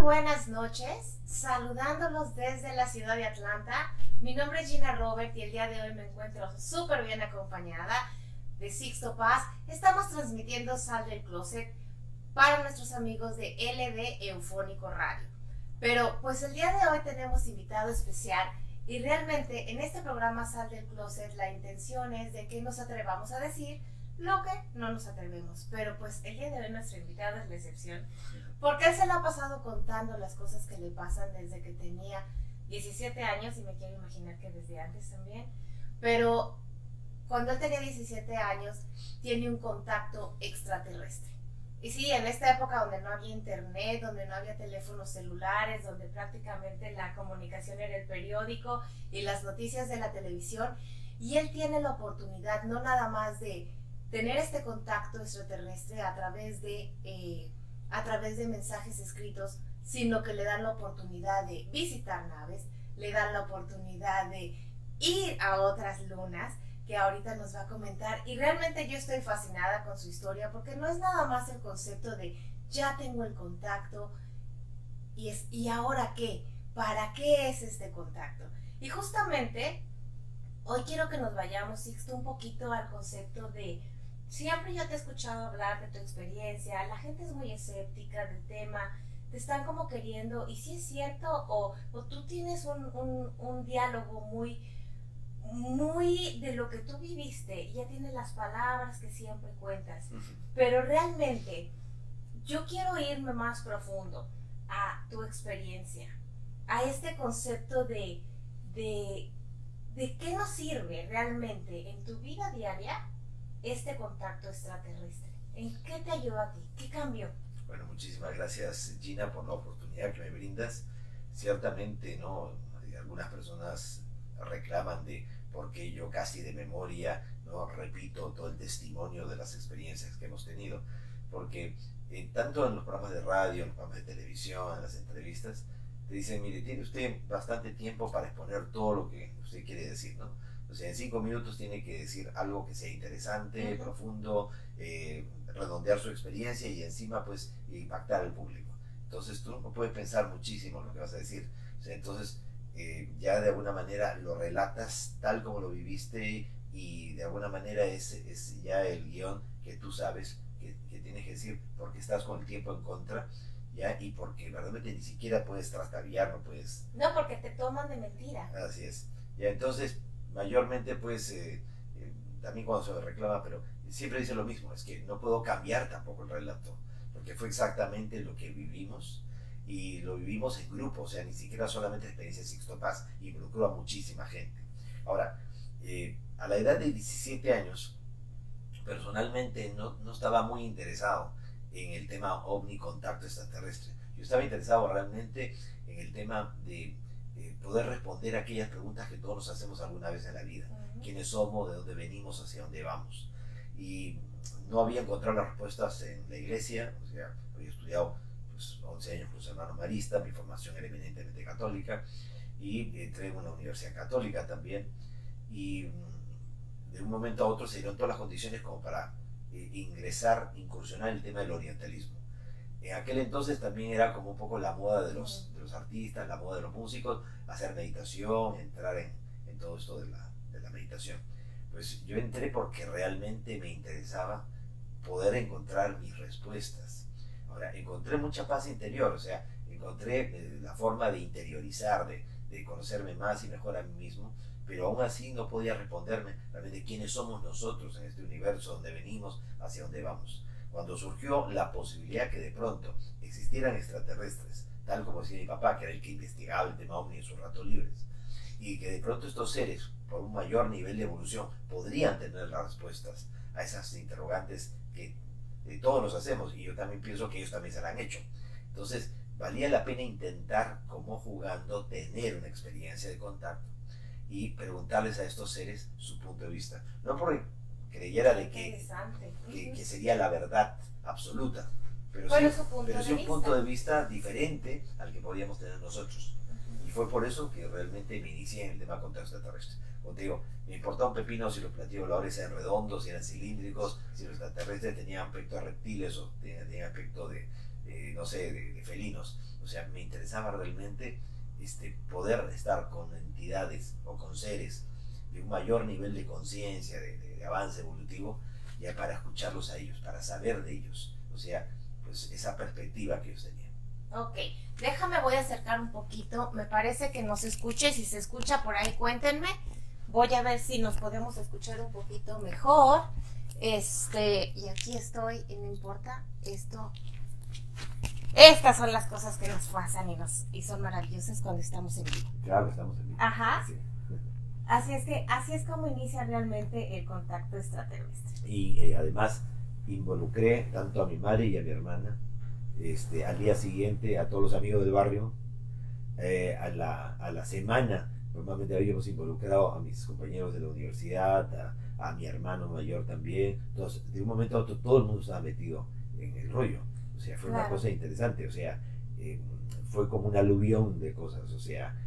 buenas noches, saludándolos desde la ciudad de Atlanta. Mi nombre es Gina Robert y el día de hoy me encuentro súper bien acompañada de Sixto Paz. Estamos transmitiendo Sal del Closet para nuestros amigos de LD Eufónico Radio. Pero pues el día de hoy tenemos invitado especial y realmente en este programa Sal del Closet la intención es de que nos atrevamos a decir lo que no nos atrevemos, pero pues el día de hoy nuestro invitado es la excepción, porque él se lo ha pasado contando las cosas que le pasan desde que tenía 17 años y me quiero imaginar que desde antes también, pero cuando él tenía 17 años tiene un contacto extraterrestre. Y sí, en esta época donde no había internet, donde no había teléfonos celulares, donde prácticamente la comunicación era el periódico y las noticias de la televisión, y él tiene la oportunidad no nada más de tener este contacto extraterrestre a través de mensajes escritos, sino que le dan la oportunidad de visitar naves, le dan la oportunidad de ir a otras lunas, que ahorita nos va a comentar. Y realmente yo estoy fascinada con su historia, porque no es nada más el concepto de ya tengo el contacto, ¿y ahora qué? ¿Para qué es este contacto? Y justamente hoy quiero que nos vayamos, Sixto, un poquito al concepto de siempre yo te he escuchado hablar de tu experiencia, la gente es muy escéptica del tema, te están como queriendo, y si es cierto, o tú tienes un diálogo muy de lo que tú viviste, ya tienes las palabras que siempre cuentas, pero realmente yo quiero irme más profundo a tu experiencia, a este concepto de qué nos sirve realmente en tu vida diaria este contacto extraterrestre. ¿En qué te ayudó a ti? ¿Qué cambió? Bueno, muchísimas gracias, Gina, por la oportunidad que me brindas. Ciertamente, ¿no? Algunas personas reclaman de por qué yo casi de memoria no repito todo el testimonio de las experiencias que hemos tenido, porque tanto en los programas de radio, en los programas de televisión, en las entrevistas, te dicen, mire, tiene usted bastante tiempo para exponer todo lo que usted quiere decir, ¿no? O sea, en 5 minutos tiene que decir algo que sea interesante, profundo, redondear su experiencia y encima pues impactar al público. Entonces tú no puedes pensar muchísimo en lo que vas a decir. O sea, entonces ya de alguna manera lo relatas tal como lo viviste y de alguna manera es ya el guión que tú sabes que tienes que decir, porque estás con el tiempo en contra, ¿ya? Y porque verdaderamente ni siquiera puedes trastabillar, no puedes... No, porque te toman de mentira. Así es. Ya, entonces, mayormente pues también cuando se reclama, pero siempre dice lo mismo, es que no puedo cambiar tampoco el relato, porque fue exactamente lo que vivimos y lo vivimos en grupo, o sea, ni siquiera solamente experiencia de Sixto Paz, involucró a muchísima gente. Ahora, a la edad de 17 años, personalmente no estaba muy interesado en el tema ovni contacto extraterrestre. Yo estaba interesado realmente en el tema de poder responder a aquellas preguntas que todos nos hacemos alguna vez en la vida. ¿Quiénes somos? ¿De dónde venimos? ¿Hacia dónde vamos? Y no había encontrado las respuestas en la iglesia, o sea, había estudiado pues, 11 años con los hermanos maristas, mi formación era eminentemente católica, y entré en una universidad católica también, y de un momento a otro se dieron todas las condiciones como para incursionar en el tema del orientalismo. En aquel entonces también era como un poco la moda de los artistas, la moda de los músicos, hacer meditación, entrar en todo esto de la meditación. Pues yo entré porque realmente me interesaba poder encontrar mis respuestas. Ahora, encontré mucha paz interior, o sea, encontré la forma de interiorizar, de conocerme más y mejor a mí mismo, pero aún así no podía responderme realmente quiénes somos nosotros en este universo, dónde venimos, hacia dónde vamos. Cuando surgió la posibilidad que de pronto existieran extraterrestres, tal como decía mi papá, que era el que investigaba el tema ovni en sus ratos libres, y que de pronto estos seres, por un mayor nivel de evolución, podrían tener las respuestas a esas interrogantes que todos nos hacemos, y yo también pienso que ellos también se la han hecho. Entonces, valía la pena intentar, como jugando, tener una experiencia de contacto y preguntarles a estos seres su punto de vista. No porque creyera de que sería la verdad absoluta, pero sí un punto de vista diferente al que podíamos tener nosotros. Y fue por eso que realmente me inicié en el tema contacto extraterrestre. Como te digo, me importaba un pepino si los platillos voladores eran redondos, si eran cilíndricos, si los extraterrestres tenían aspecto de reptiles o tenían aspecto de no sé, de felinos. O O sea, me interesaba realmente poder estar con entidades o con seres de un mayor nivel de conciencia, de avance evolutivo, ya para escucharlos a ellos, para saber de ellos. O sea, pues esa perspectiva que ellos tenían. Ok, déjame, voy a acercar un poquito. Me parece que nos escuche. Si se escucha por ahí, cuéntenme. Voy a ver si nos podemos escuchar un poquito mejor. Y aquí estoy, y no importa esto. Estas son las cosas que nos pasan y son maravillosas cuando estamos en vivo. Claro, estamos en vivo. Ajá. Sí. Así es como inicia realmente el contacto extraterrestre. Y además involucré tanto a mi madre y a mi hermana, al día siguiente a todos los amigos del barrio, a la semana normalmente habíamos involucrado a mis compañeros de la universidad, a mi hermano mayor también. Entonces, de un momento a otro todo el mundo estaba metido en el rollo. O sea, fue una cosa interesante. O sea, fue como un aluvión de cosas. O sea,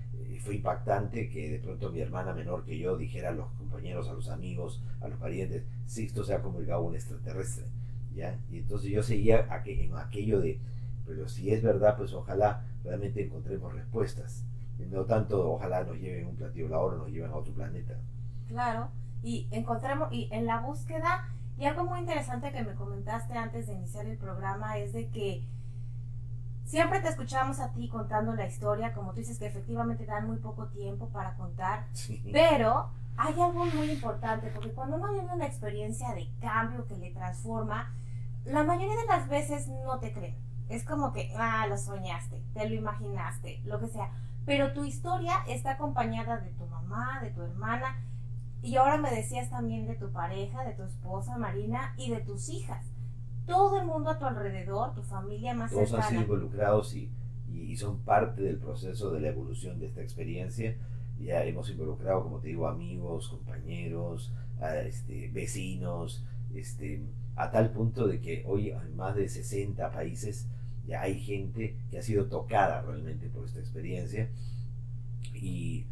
fue impactante que de pronto mi hermana menor que yo dijera a los compañeros, a los amigos, a los parientes: Sixto se ha comunicado un extraterrestre, ¿ya? Y entonces yo seguía en aquello de, pero si es verdad, pues ojalá realmente encontremos respuestas. No tanto ojalá nos lleven un platillo volador o nos lleven a otro planeta. Claro, y en la búsqueda, y algo muy interesante que me comentaste antes de iniciar el programa es de que siempre te escuchamos a ti contando la historia, como tú dices que efectivamente dan muy poco tiempo para contar, sí. Pero hay algo muy importante, porque cuando uno vive una experiencia de cambio que le transforma, la mayoría de las veces no te creen. Es como que, lo soñaste, te lo imaginaste, lo que sea. Pero tu historia está acompañada de tu mamá, de tu hermana, y ahora me decías también de tu pareja, de tu esposa Marina y de tus hijas. Todo el mundo a tu alrededor, tu familia más cercana. Todos han sido involucrados y son parte del proceso de la evolución de esta experiencia. Ya hemos involucrado, como te digo, amigos, compañeros, vecinos, a tal punto de que hoy en más de 60 países ya hay gente que ha sido tocada realmente por esta experiencia, y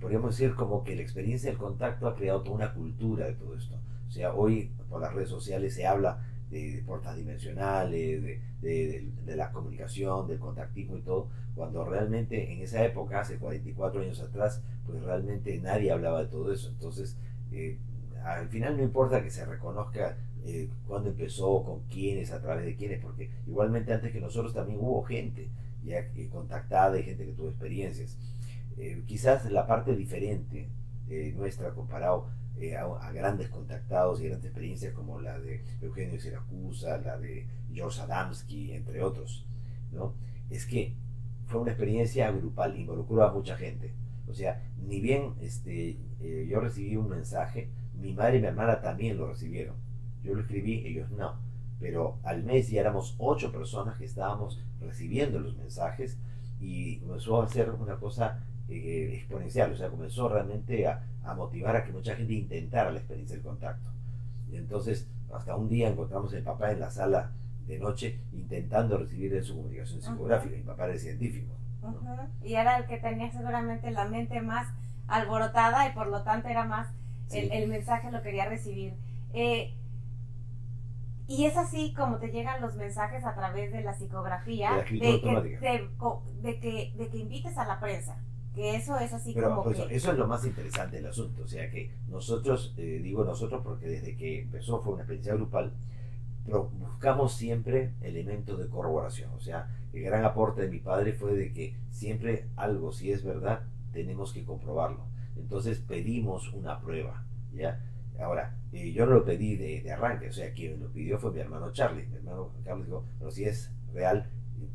podríamos decir como que la experiencia del contacto ha creado toda una cultura de todo esto. O sea, hoy por las redes sociales se habla de puertas dimensionales, de la comunicación, del contactismo y todo, cuando realmente en esa época, hace 44 años atrás, pues realmente nadie hablaba de todo eso. Entonces, al final no importa que se reconozca cuándo empezó, con quiénes, a través de quiénes, porque igualmente antes que nosotros también hubo gente ya contactada y gente que tuvo experiencias. Quizás la parte diferente nuestra comparado a grandes contactados y grandes experiencias como la de Eugenio Siracusa, la de George Adamski, entre otros, ¿no? Es que fue una experiencia grupal, involucró a mucha gente. O sea, ni bien yo recibí un mensaje, mi madre y mi hermana también lo recibieron. Yo lo escribí, ellos no. Pero al mes ya éramos 8 personas que estábamos recibiendo los mensajes, y comenzó a ser una cosa exponencial. O sea, comenzó realmente a motivar a que mucha gente intentara la experiencia del contacto. Y entonces, hasta un día encontramos a mi papá en la sala de noche intentando recibir en su comunicación psicográfica. Mi papá era científico, ¿no? Y era el que tenía seguramente la mente más alborotada, y por lo tanto era más el mensaje lo quería recibir. Y es así como te llegan los mensajes a través de la psicografía, de que invites a la prensa, que eso es así. Pero, como pues, que... eso es lo más interesante del asunto. O sea que nosotros, digo nosotros porque desde que empezó fue una experiencia grupal, pero buscamos siempre elementos de corroboración. O sea, el gran aporte de mi padre fue de que siempre algo, si es verdad, tenemos que comprobarlo. Entonces pedimos una prueba, ¿ya? Ahora, yo no lo pedí de arranque. O sea, quien lo pidió fue mi hermano Charlie. Mi hermano Carlos dijo: pero si es real,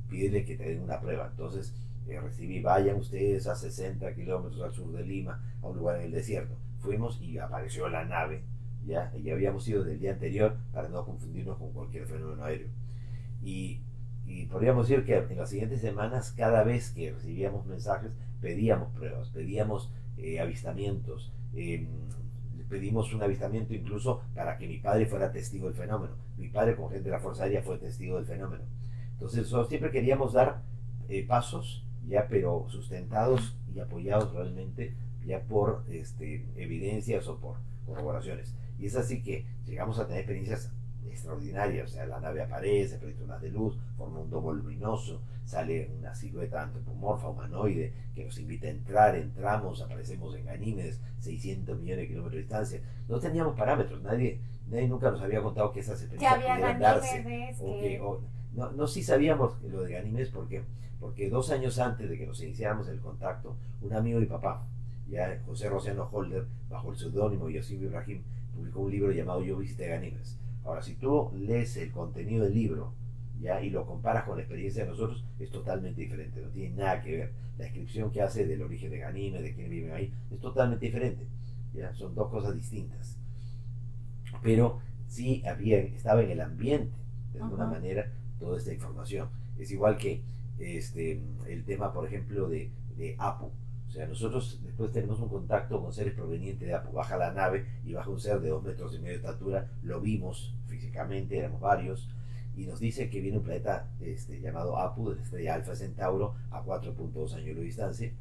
pídele que te den una prueba. Entonces recibí: vayan ustedes a 60 kilómetros al sur de Lima, a un lugar en el desierto. Fuimos y apareció la nave, ¿ya? Y habíamos ido del día anterior para no confundirnos con cualquier fenómeno aéreo. Y podríamos decir que en las siguientes semanas, cada vez que recibíamos mensajes, pedíamos pruebas, pedíamos avistamientos. Pedimos un avistamiento incluso para que mi padre fuera testigo del fenómeno. Mi padre, como gente de la Fuerza Aérea, fue testigo del fenómeno. Entonces nosotros siempre queríamos dar pasos, ya, pero sustentados y apoyados realmente ya por evidencias o por corroboraciones. Y es así que llegamos a tener experiencias extraordinaria. O sea, la nave aparece, proyecta una de luz, forma un domo luminoso, sale una silueta antropomorfa, humanoide, que nos invita a entrar, entramos, aparecemos en Ganímedes, 600 millones de kilómetros de distancia. No teníamos parámetros, nadie nunca nos había contado que esas experiencias pudieran darse. No, sí sabíamos lo de Ganímedes, porque 2 años antes de que nos iniciáramos el contacto, un amigo de mi papá, ya José Rociano Holder, bajo el seudónimo Yosif Ibrahim, publicó un libro llamado Yo visité Ganímedes. Ahora, si tú lees el contenido del libro, ¿ya? Y lo comparas con la experiencia de nosotros, es totalmente diferente, no tiene nada que ver. La descripción que hace del origen de Ganímedes, de quiénes viven ahí, es totalmente diferente, ¿ya? Son 2 cosas distintas. Pero sí estaba en el ambiente, de alguna manera, toda esta información. Es igual que el tema, por ejemplo, de Apu. O sea, nosotros después tenemos un contacto con seres provenientes de Apu. Baja la nave y baja un ser de 2,5 metros de estatura. Lo vimos físicamente, éramos varios. Y nos dice que viene un planeta llamado Apu, de la estrella Alfa Centauro, a 4.2 años de distancia.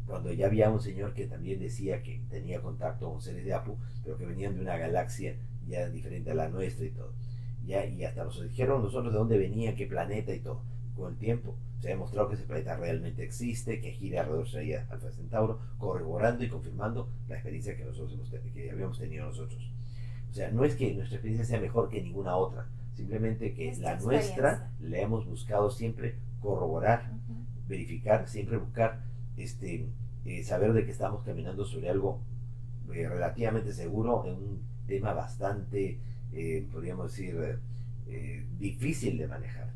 Cuando ya había un señor que también decía que tenía contacto con seres de Apu, pero que venían de una galaxia ya diferente a la nuestra y todo. Ya, y hasta nos dijeron nosotros de dónde venía, qué planeta y todo. Con el tiempo se ha demostrado que ese planeta realmente existe, que gira alrededor de estrella Alfa Centauro, corroborando y confirmando la experiencia que nosotros que habíamos tenido nosotros. O sea, no es que nuestra experiencia sea mejor que ninguna otra, simplemente que la nuestra la hemos buscado siempre corroborar, verificar, siempre buscar saber de que estamos caminando sobre algo relativamente seguro en un tema bastante, podríamos decir, difícil de manejar.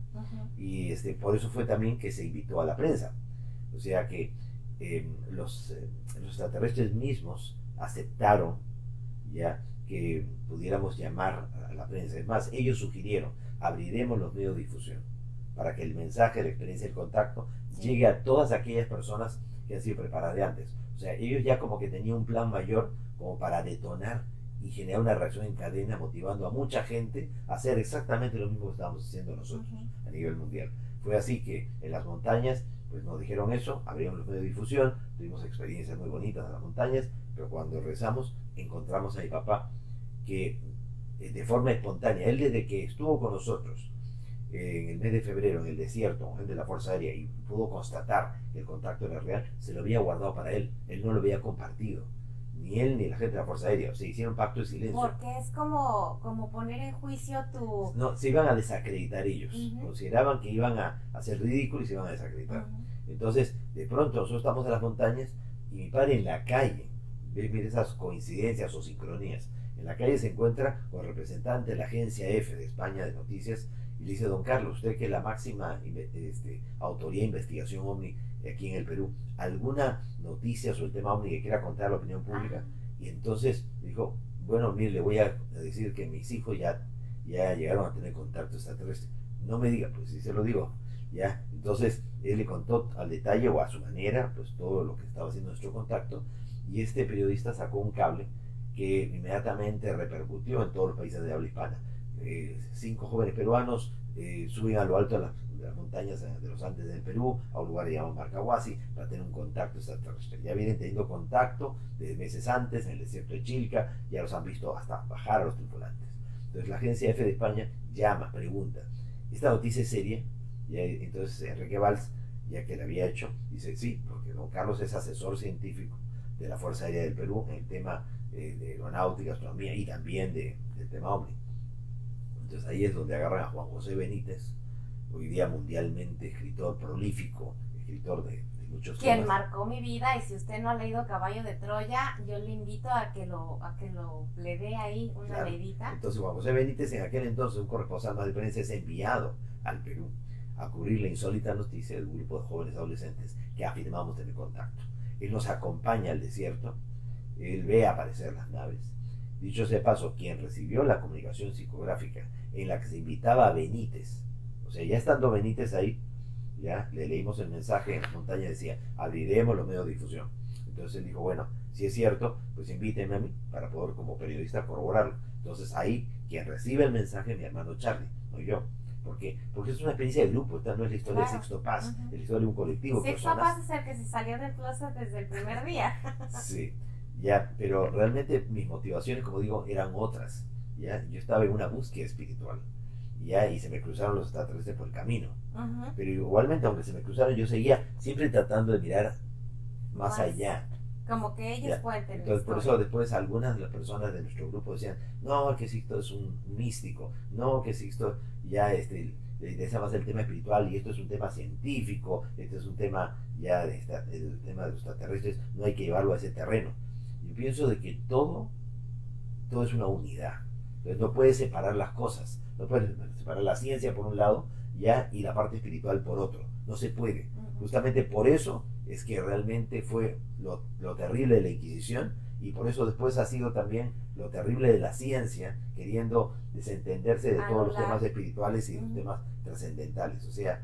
Y por eso fue también que se invitó a la prensa. O sea que los extraterrestres mismos aceptaron ya que pudiéramos llamar a la prensa. Es más, ellos sugirieron, abriremos los medios de difusión para que el mensaje, la experiencia, el contacto llegue a todas aquellas personas que han sido preparadas de antes. O sea, ellos ya como que tenían un plan mayor como para detonar y generar una reacción en cadena, motivando a mucha gente a hacer exactamente lo mismo que estábamos haciendo nosotros a nivel mundial. Fue así que en las montañas pues nos dijeron eso, abrieron los medios de difusión, tuvimos experiencias muy bonitas en las montañas, pero cuando regresamos encontramos a mi papá que de forma espontánea, él desde que estuvo con nosotros en el mes de febrero en el desierto con gente de la Fuerza Aérea y pudo constatar que el contacto era real, se lo había guardado para él no lo había compartido, ni él ni la gente de la Fuerza Aérea, o sea, hicieron pacto de silencio. Porque es como poner en juicio tu... No, se iban a desacreditar ellos, consideraban que iban a hacer ridículo y se iban a desacreditar. Entonces, de pronto nosotros estamos en las montañas y mi padre en la calle, mire esas coincidencias o sincronías, en la calle se encuentra con el representante de la agencia EFE de España de noticias y le dice: don Carlos, usted que es la máxima autoría de investigación OVNI aquí en el Perú, ¿alguna noticia sobre el tema OVNI que quiera contar a la opinión pública? Y entonces dijo: bueno, mire, le voy a decir que mis hijos ya llegaron a tener contacto extraterrestre. No me diga, pues si se lo digo, ya. Entonces él le contó al detalle o a su manera pues todo lo que estaba haciendo nuestro contacto, y este periodista sacó un cable que inmediatamente repercutió en todos los países de habla hispana. 5 jóvenes peruanos suben a lo alto de las montañas de los Andes del Perú, a un lugar llamado Marcahuasi, para tener un contacto extraterrestre. Ya vienen teniendo contacto desde meses antes en el desierto de Chilca, ya los han visto hasta bajar a los tripulantes. Entonces la agencia EFE de España llama, pregunta: ¿esta noticia es seria? Y entonces Enrique Valls, ya que la había hecho, dice: sí, porque don Carlos es asesor científico de la Fuerza Aérea del Perú en el tema de aeronáutica, astronomía y también del tema OVNI. Entonces ahí es donde agarran a Juan José Benítez, hoy día mundialmente escritor prolífico, escritor de muchos quien temas. Marcó mi vida, y si usted no ha leído Caballo de Troya, yo le invito a que le dé ahí una leidita. Entonces Juan José Benítez, en aquel entonces un corresponsal más de prensa, es enviado al Perú a cubrir la insólita noticia del grupo de jóvenes adolescentes que afirmamos tener contacto. Él nos acompaña al desierto, él ve aparecer las naves. Dicho sea de paso, quien recibió la comunicación psicográfica en la que se invitaba a Benítez, o sea, ya estando Benítez ahí, ya le leímos el mensaje en la montaña, decía: abriremos los medios de difusión. Entonces él dijo: bueno, si es cierto, pues invíteme a mí para poder como periodista corroborarlo. Entonces ahí quien recibe el mensaje es mi hermano Charlie, no yo. ¿Por qué? Porque es una experiencia de grupo, esta no es la historia de Sixto Paz, es la historia de un colectivo. Sixto Paz es el que se salió del closet desde el primer día. Sí, ya, pero realmente mis motivaciones, como digo, eran otras. ¿ya? Yo estaba en una búsqueda espiritual, ¿ya? Y se me cruzaron los extraterrestres por el camino. Pero igualmente, aunque se me cruzaron, yo seguía siempre tratando de mirar más allá. Como que ellos ¿Ya? cuenten. Entonces, por eso después algunas de las personas de nuestro grupo decían, no, que Sixto es un místico, no, que Sixto ya le interesa más el tema espiritual y esto es un tema científico, este es un tema ya el tema de los extraterrestres, no hay que llevarlo a ese terreno. Yo pienso de que todo es una unidad. Entonces no puedes separar las cosas, no puedes separar la ciencia por un lado ya y la parte espiritual por otro, no se puede. Justamente por eso es que realmente fue lo terrible de la Inquisición y por eso después ha sido también lo terrible de la ciencia, queriendo desentenderse de todos los temas espirituales y los temas trascendentales. O sea,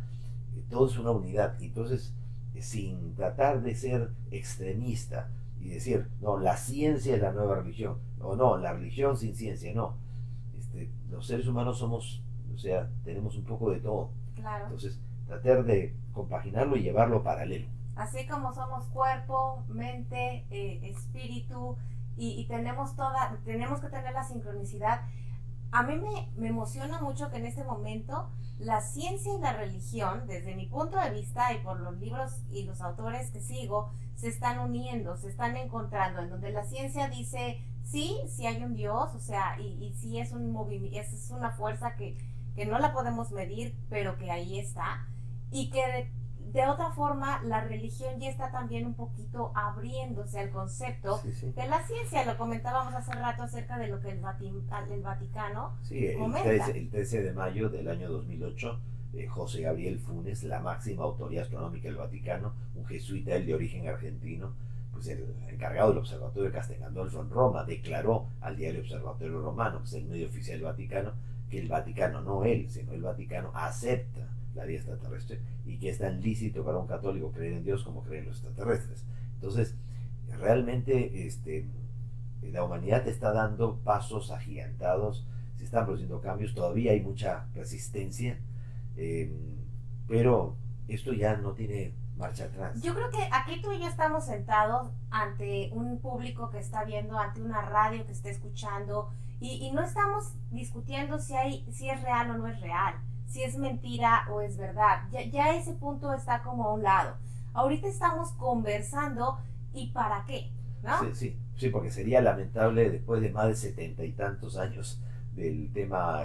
todo es una unidad. Entonces, sin tratar de ser extremista y decir, no, la ciencia es la nueva religión, o no, la religión sin ciencia, no. Los seres humanos somos, o sea, tenemos un poco de todo. Claro. Entonces, tratar de compaginarlo y llevarlo paralelo. Así como somos cuerpo, mente, espíritu y tenemos que tener la sincronicidad. A mí me emociona mucho que en este momento la ciencia y la religión, desde mi punto de vista y por los libros y los autores que sigo, se están uniendo, se están encontrando, en donde la ciencia dice, sí hay un Dios, o sea, y sí es un movimiento, es una fuerza que no la podemos medir, pero que ahí está, y que de otra forma la religión ya está también un poquito abriéndose al concepto de la ciencia. Lo comentábamos hace rato acerca de lo que el Vaticano comenta. El 13 de mayo del año 2008, José Gabriel Funes, la máxima autoridad astronómica del Vaticano, un jesuita, él de origen argentino, pues el encargado del Observatorio de Castel Gandolfo en Roma, declaró al diario Observatorio Romano, que es el medio oficial del Vaticano, que el Vaticano, no él, sino el Vaticano, acepta la vida extraterrestre y que es tan lícito para un católico creer en Dios como creer en los extraterrestres. Entonces, realmente la humanidad está dando pasos agigantados, se están produciendo cambios, todavía hay mucha resistencia, pero esto ya no tiene marcha atrás. Yo creo que aquí tú y yo estamos sentados ante un público que está viendo, ante una radio que está escuchando, y no estamos discutiendo si es real o no es real, si es mentira o es verdad. Ya ese punto está como a un lado. Ahorita estamos conversando y ¿para qué? ¿No? Sí, porque sería lamentable después de más de 70 y tantos años del tema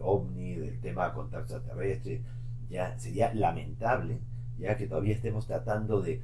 ovni, del tema contacto extraterrestre, ya sería lamentable ya que todavía estemos tratando de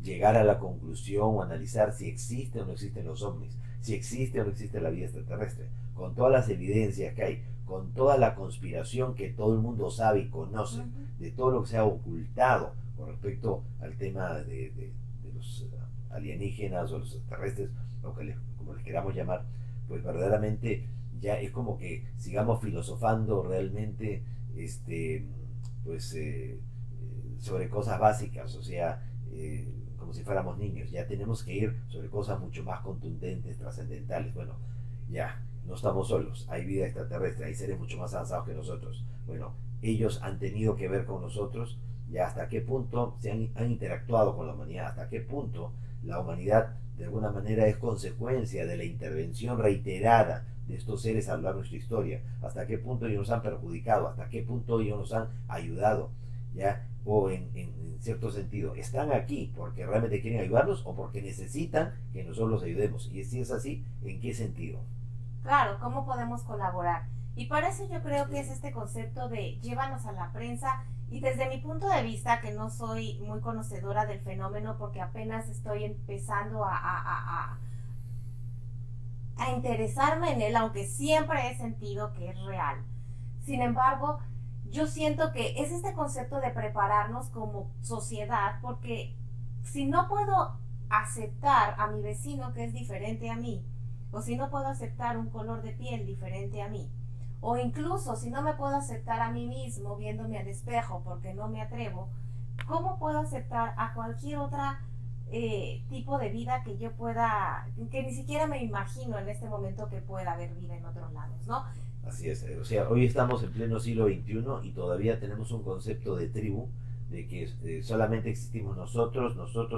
llegar a la conclusión o analizar si existen o no existen los ovnis, si existe o no existe la vida extraterrestre, con todas las evidencias que hay, con toda la conspiración que todo el mundo sabe y conoce, de todo lo que se ha ocultado con respecto al tema de los alienígenas o los extraterrestres, como les queramos llamar, pues verdaderamente ya es como que sigamos filosofando realmente sobre cosas básicas, o sea, como si fuéramos niños. Ya tenemos que ir sobre cosas mucho más contundentes, trascendentales. Bueno, ya, no estamos solos, hay vida extraterrestre, hay seres mucho más avanzados que nosotros. Bueno, ellos han tenido que ver con nosotros, ya hasta qué punto han interactuado con la humanidad, hasta qué punto la humanidad de alguna manera es consecuencia de la intervención reiterada de estos seres a lo largo de nuestra historia, hasta qué punto ellos nos han perjudicado, hasta qué punto ellos nos han ayudado, ¿ya? O en cierto sentido, ¿están aquí porque realmente quieren ayudarnos o porque necesitan que nosotros los ayudemos? Y si es así, ¿en qué sentido? Claro, ¿cómo podemos colaborar? Y para eso yo creo que es este concepto de llévanos a la prensa. Y desde mi punto de vista, que no soy muy conocedora del fenómeno porque apenas estoy empezando a interesarme en él, aunque siempre he sentido que es real. Sin embargo, yo siento que es este concepto de prepararnos como sociedad, porque si no puedo aceptar a mi vecino que es diferente a mí, o si no puedo aceptar un color de piel diferente a mí, o incluso si no me puedo aceptar a mí mismo viéndome al espejo porque no me atrevo, ¿cómo puedo aceptar a cualquier otra tipo de vida que yo pueda, que ni siquiera me imagino en este momento que pueda haber vida en otros lados, ¿no? Así es, o sea, hoy estamos en pleno siglo XXI y todavía tenemos un concepto de tribu, de que solamente existimos nosotros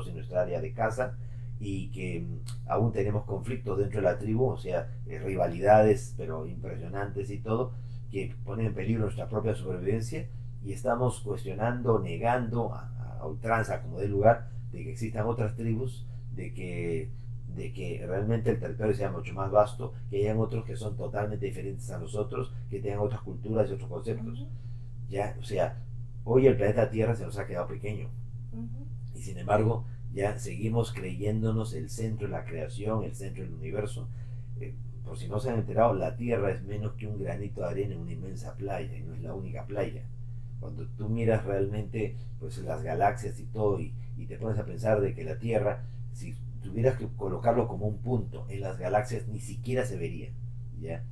y nuestra área de casa, y que aún tenemos conflictos dentro de la tribu, o sea, rivalidades, pero impresionantes y todo, que ponen en peligro nuestra propia supervivencia, y estamos cuestionando, negando a ultranza, como dé lugar, de que existan otras tribus, de que realmente el territorio sea mucho más vasto, que hayan otros que son totalmente diferentes a nosotros, que tengan otras culturas y otros conceptos. Ya, o sea, hoy el planeta Tierra se nos ha quedado pequeño, y sin embargo ya seguimos creyéndonos el centro de la creación, el centro del universo. Por si no se han enterado, la Tierra es menos que un granito de arena en una inmensa playa, y no es la única playa. Cuando tú miras realmente pues las galaxias y todo, y te pones a pensar de que la Tierra, si tuvieras que colocarlo como un punto en las galaxias, ni siquiera se vería, ¿ya?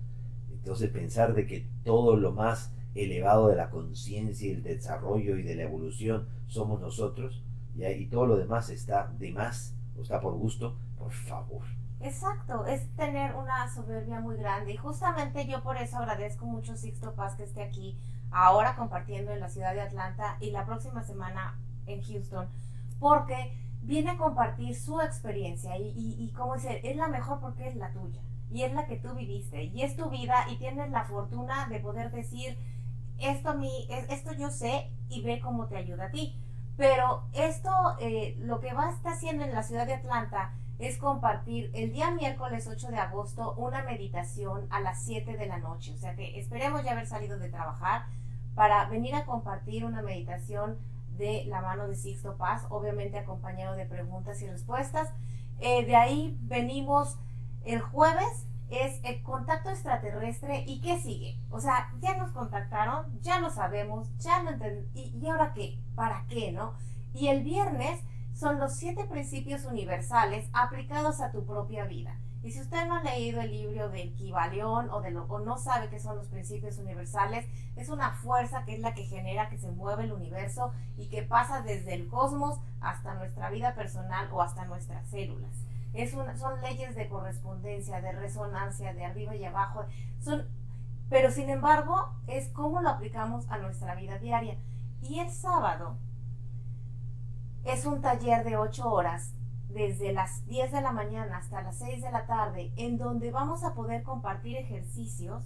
Entonces pensar de que todo lo más elevado de la conciencia y el desarrollo y de la evolución somos nosotros, ¿ya? Y todo lo demás está de más, o está por gusto, por favor. Exacto, es tener una soberbia muy grande, y justamente yo por eso agradezco mucho a Sixto Paz que esté aquí ahora compartiendo en la ciudad de Atlanta y la próxima semana en Houston, porque viene a compartir su experiencia y como dice, es la mejor porque es la tuya y es la que tú viviste y es tu vida, y tienes la fortuna de poder decir esto yo sé, y ve cómo te ayuda a ti. Pero esto, lo que va a estar haciendo en la ciudad de Atlanta es compartir el día miércoles 8 de agosto una meditación a las 7 de la noche. O sea que esperemos ya haber salido de trabajar para venir a compartir una meditación de la mano de Sixto Paz, obviamente acompañado de preguntas y respuestas. De ahí venimos el jueves, es el contacto extraterrestre. ¿Y qué sigue? O sea, ya nos contactaron, ya lo sabemos, ya lo entendemos, ¿y ahora qué? ¿Para qué, no? Y el viernes son los 7 principios universales aplicados a tu propia vida. Y si usted no ha leído el libro del Kybalión o no sabe qué son los principios universales, es una fuerza que es la que genera que se mueve el universo y que pasa desde el cosmos hasta nuestra vida personal o hasta nuestras células. Son leyes de correspondencia, de resonancia, de arriba y abajo, pero sin embargo es cómo lo aplicamos a nuestra vida diaria. Y el sábado es un taller de 8 horas, desde las 10 de la mañana hasta las 6 de la tarde, en donde vamos a poder compartir ejercicios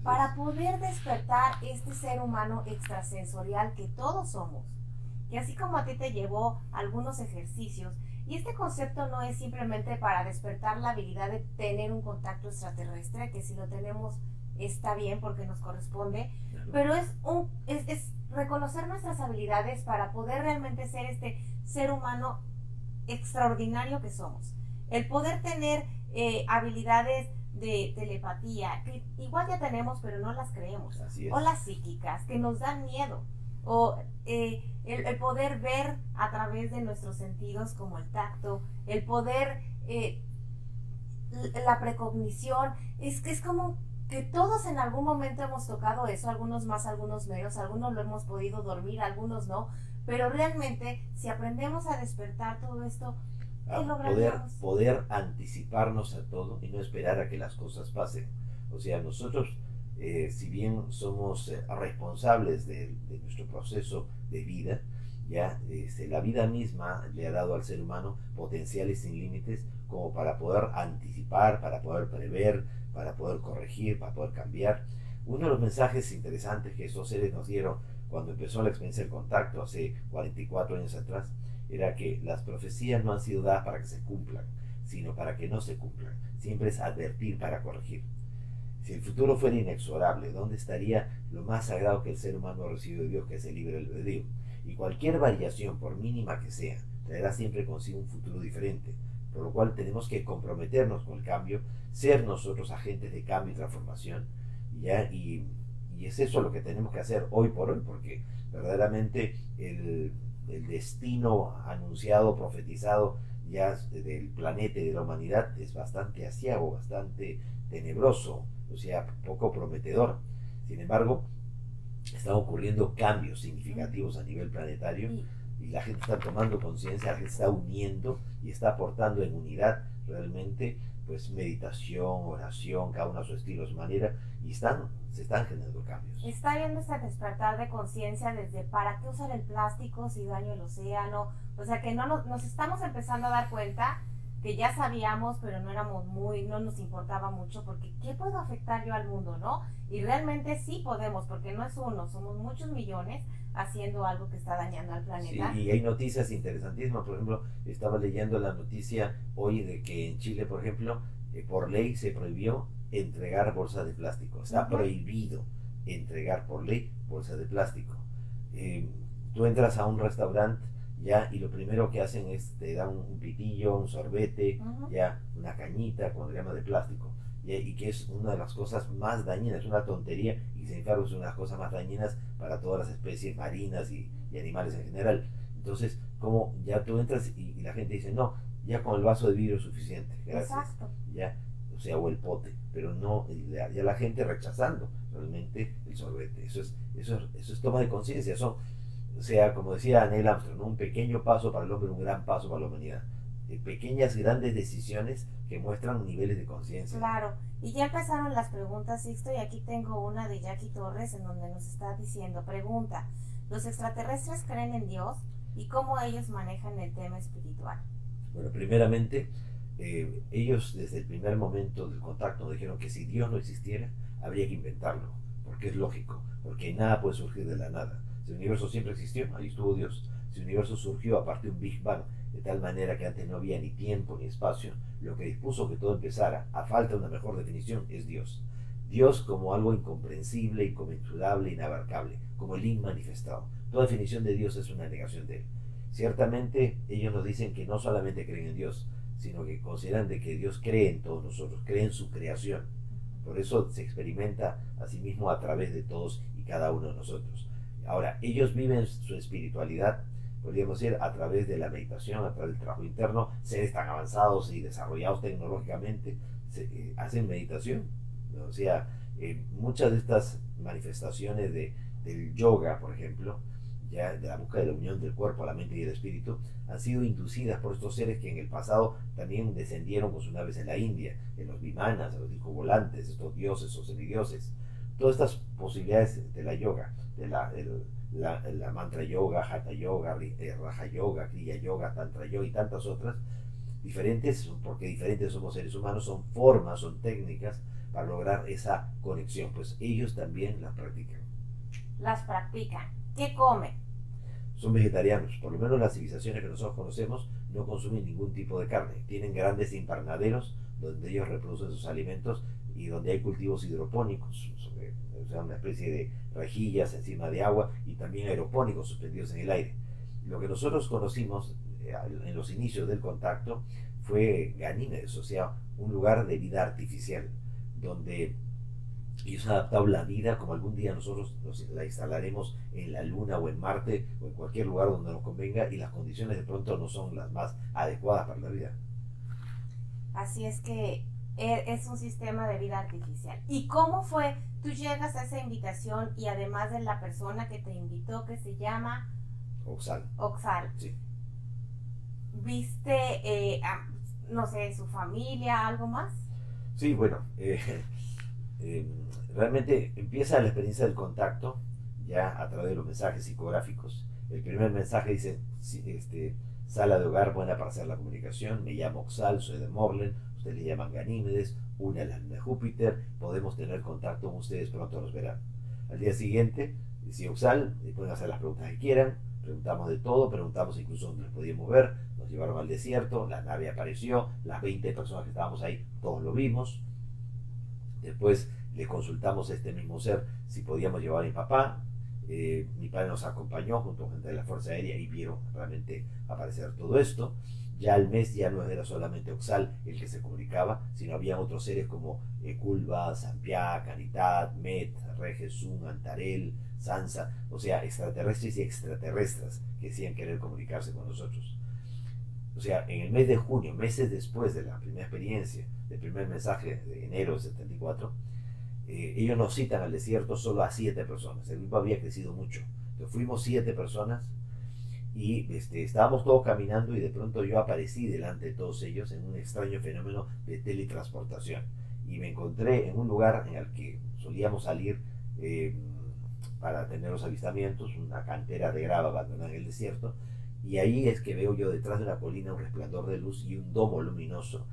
para poder despertar este ser humano extrasensorial que todos somos. Y así como a ti te llevó algunos ejercicios, y este concepto no es simplemente para despertar la habilidad de tener un contacto extraterrestre, que si lo tenemos está bien porque nos corresponde, pero es reconocer nuestras habilidades para poder realmente ser este ser humano extraordinario que somos. El poder tener habilidades de telepatía, que igual ya tenemos pero no las creemos, o las psíquicas, que nos dan miedo, o el poder ver a través de nuestros sentidos como el tacto, el poder, la precognición, es como que todos en algún momento hemos tocado eso, algunos más, algunos menos, algunos lo hemos podido dormir, algunos no, pero realmente si aprendemos a despertar todo esto, poder anticiparnos a todo y no esperar a que las cosas pasen. O sea, nosotros, si bien somos responsables de nuestro proceso de vida, ya la vida misma le ha dado al ser humano potenciales sin límites como para poder anticipar, para poder prever, para poder corregir, para poder cambiar. Uno de los mensajes interesantes que estos seres nos dieron cuando empezó la experiencia del contacto hace 44 años atrás era que las profecías no han sido dadas para que se cumplan, sino para que no se cumplan. Siempre es advertir para corregir. Si el futuro fuera inexorable, ¿dónde estaría lo más sagrado que el ser humano ha recibido de Dios, que es el libre albedrío? Y cualquier variación, por mínima que sea, traerá siempre consigo un futuro diferente, por lo cual tenemos que comprometernos con el cambio, ser nosotros agentes de cambio y transformación, ¿ya? Y es eso lo que tenemos que hacer hoy por hoy, porque verdaderamente el destino anunciado, profetizado ya del planeta y de la humanidad es bastante aciago, bastante tenebroso, o sea, poco prometedor. Sin embargo, están ocurriendo cambios significativos a nivel planetario y la gente está tomando conciencia, la gente está uniendo y está aportando en unidad realmente, pues meditación, oración, cada uno a su estilo, a su manera, y se están generando cambios. Está viendo este despertar de conciencia desde para qué usar el plástico si daño el océano, o sea que no nos estamos empezando a dar cuenta que ya sabíamos, pero no nos importaba mucho, porque ¿qué puedo afectar yo al mundo, no? Y realmente sí podemos, porque no es uno, somos muchos millones haciendo algo que está dañando al planeta. Sí, y hay noticias interesantísimas. Por ejemplo, estaba leyendo la noticia hoy de que en Chile, por ejemplo, por ley se prohibió entregar bolsas de plástico. Está prohibido entregar por ley bolsas de plástico. Tú entras a un restaurante ya y lo primero que hacen es te dan un pitillo, un sorbete, ya una cañita con grama de plástico. Y que es una de las cosas más dañinas, una tontería, y sin embargo es una de las cosas más dañinas para todas las especies marinas y animales en general. Entonces, como ya tú entras y la gente dice, no, ya con el vaso de vidrio es suficiente, gracias. Exacto. Ya, o sea, o el pote, pero no, ya la gente rechazando realmente el sorbete. Eso es toma de conciencia. O sea, como decía Neil Armstrong, ¿no? Un pequeño paso para el hombre, un gran paso para la humanidad. Pequeñas, grandes decisiones que muestran niveles de conciencia. Claro, y ya empezaron las preguntas, Sixto, y aquí tengo una de Jackie Torres en donde nos está diciendo, pregunta, ¿los extraterrestres creen en Dios y cómo ellos manejan el tema espiritual? Bueno, primeramente, ellos desde el primer momento del contacto nos dijeron que si Dios no existiera, habría que inventarlo, porque es lógico, porque nada puede surgir de la nada. Si el universo siempre existió, ahí estuvo Dios. Si el universo surgió a partir de un Big Bang, de tal manera que antes no había ni tiempo ni espacio, lo que dispuso que todo empezara, a falta de una mejor definición, es Dios. Dios como algo incomprensible, inconmensurable, inabarcable, como el inmanifestado. Toda definición de Dios es una negación de él. Ciertamente ellos nos dicen que no solamente creen en Dios, sino que consideran de que Dios cree en todos nosotros, cree en su creación. Por eso se experimenta a sí mismo a través de todos y cada uno de nosotros. Ahora, ellos viven su espiritualidad, podríamos decir, a través de la meditación, a través del trabajo interno. Seres tan avanzados y desarrollados tecnológicamente hacen meditación, ¿no? O sea, muchas de estas manifestaciones del yoga, por ejemplo, ya de la búsqueda de la unión del cuerpo, la mente y el espíritu, han sido inducidas por estos seres que en el pasado también descendieron con sus naves en la India, en los vimanas, en los discos volantes, estos dioses o semidioses. Todas estas posibilidades de la yoga, de la mantra yoga, hatha yoga, raja yoga, kriya yoga, tantra yoga y tantas otras, diferentes, porque diferentes somos seres humanos, son formas, son técnicas para lograr esa conexión. Pues ellos también las practican. Las practican. ¿Qué comen? Son vegetarianos, por lo menos las civilizaciones que nosotros conocemos no consumen ningún tipo de carne. Tienen grandes invernaderos donde ellos reproducen sus alimentos y donde hay cultivos hidropónicos, o sea, una especie de rejillas encima de agua, y también aeropónicos suspendidos en el aire. Lo que nosotros conocimos en los inicios del contacto fue Ganímedes, o sea, un lugar de vida artificial, donde ellos han adaptado la vida como algún día nosotros la instalaremos en la Luna o en Marte o en cualquier lugar donde nos convenga, y las condiciones de pronto no son las más adecuadas para la vida. Así es que es un sistema de vida artificial. ¿Y cómo fue? Tú llegas a esa invitación y además de la persona que te invitó, que se llama Oxal. Sí. ¿Viste, no sé, su familia, algo más? Sí, bueno, realmente empieza la experiencia del contacto ya a través de los mensajes psicográficos. El primer mensaje dice, sala de hogar buena para hacer la comunicación, me llamo Oxal, soy de Morlen, ustedes le llaman Ganímedes, una la luna de Júpiter, podemos tener contacto con ustedes, pronto los verán. Al día siguiente, dice Oxal, pueden hacer las preguntas que quieran, preguntamos de todo, preguntamos incluso dónde los podíamos ver, nos llevaron al desierto, la nave apareció, las 20 personas que estábamos ahí, todos lo vimos. Después le consultamos a este mismo ser si podíamos llevar a mi papá. Mi padre nos acompañó junto con gente de la Fuerza Aérea y vieron realmente aparecer todo esto. Ya al mes ya no era solamente Oxal el que se comunicaba, sino había otros seres como Kulva, Sampiá, Canitat, Met, Regesun, Antarel, Sansa, o sea, extraterrestres y extraterrestres que decían querer comunicarse con nosotros. O sea, en el mes de junio, meses después de la primera experiencia, del primer mensaje de enero de 74, ellos nos citan al desierto solo a 7 personas. El grupo había crecido mucho. Entonces fuimos 7 personas y estábamos todos caminando, y de pronto yo aparecí delante de todos ellos en un extraño fenómeno de teletransportación. Y me encontré en un lugar en el que solíamos salir para tener los avistamientos, una cantera de grava abandonada en el desierto, Y ahí es que veo yo detrás de una colina un resplandor de luz y un domo luminoso,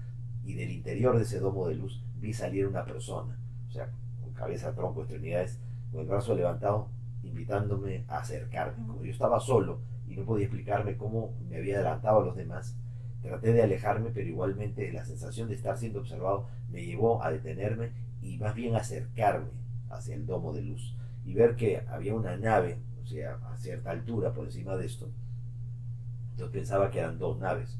y del interior de ese domo de luz vi salir una persona, o sea, con cabeza, tronco, extremidades, con el brazo levantado, invitándome a acercarme. Como yo estaba solo y no podía explicarme cómo me había adelantado a los demás, traté de alejarme, pero igualmente la sensación de estar siendo observado me llevó a detenerme y más bien acercarme hacia el domo de luz y ver que había una nave, o sea, a cierta altura por encima de esto. Yo pensaba que eran dos naves.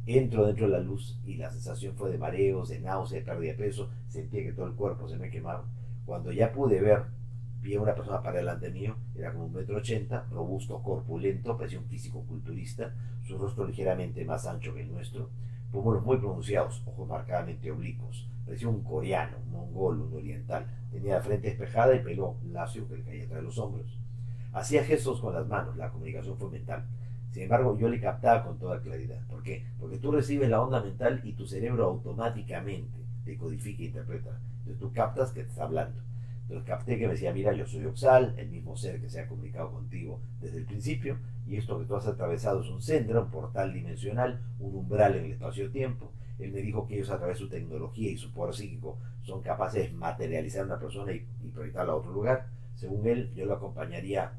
Entro dentro de la luz y la sensación fue de mareos, de náusea, de pérdida de peso. Sentía que todo el cuerpo se me quemaba. Cuando ya pude ver, vi a una persona para delante mío, era como 1,80 m, robusto, corpulento, parecía un físico culturista, su rostro ligeramente más ancho que el nuestro, pómulos muy pronunciados, ojos marcadamente oblicuos, parecía un coreano, un mongol, un oriental, tenía la frente despejada y pelo lacio que le caía atrás de los hombros. Hacía gestos con las manos, la comunicación fue mental. Sin embargo, yo le captaba con toda claridad. ¿Por qué? Porque tú recibes la onda mental y tu cerebro automáticamente te codifica e interpreta. Entonces tú captas que te está hablando. Entonces capté que me decía, mira, yo soy Oxal, el mismo ser que se ha comunicado contigo desde el principio, y esto que tú has atravesado es un sendra, un portal dimensional, un umbral en el espacio-tiempo. Él me dijo que ellos a través de su tecnología y su poder psíquico son capaces de materializar a una persona y proyectarla a otro lugar. Según él, yo lo acompañaría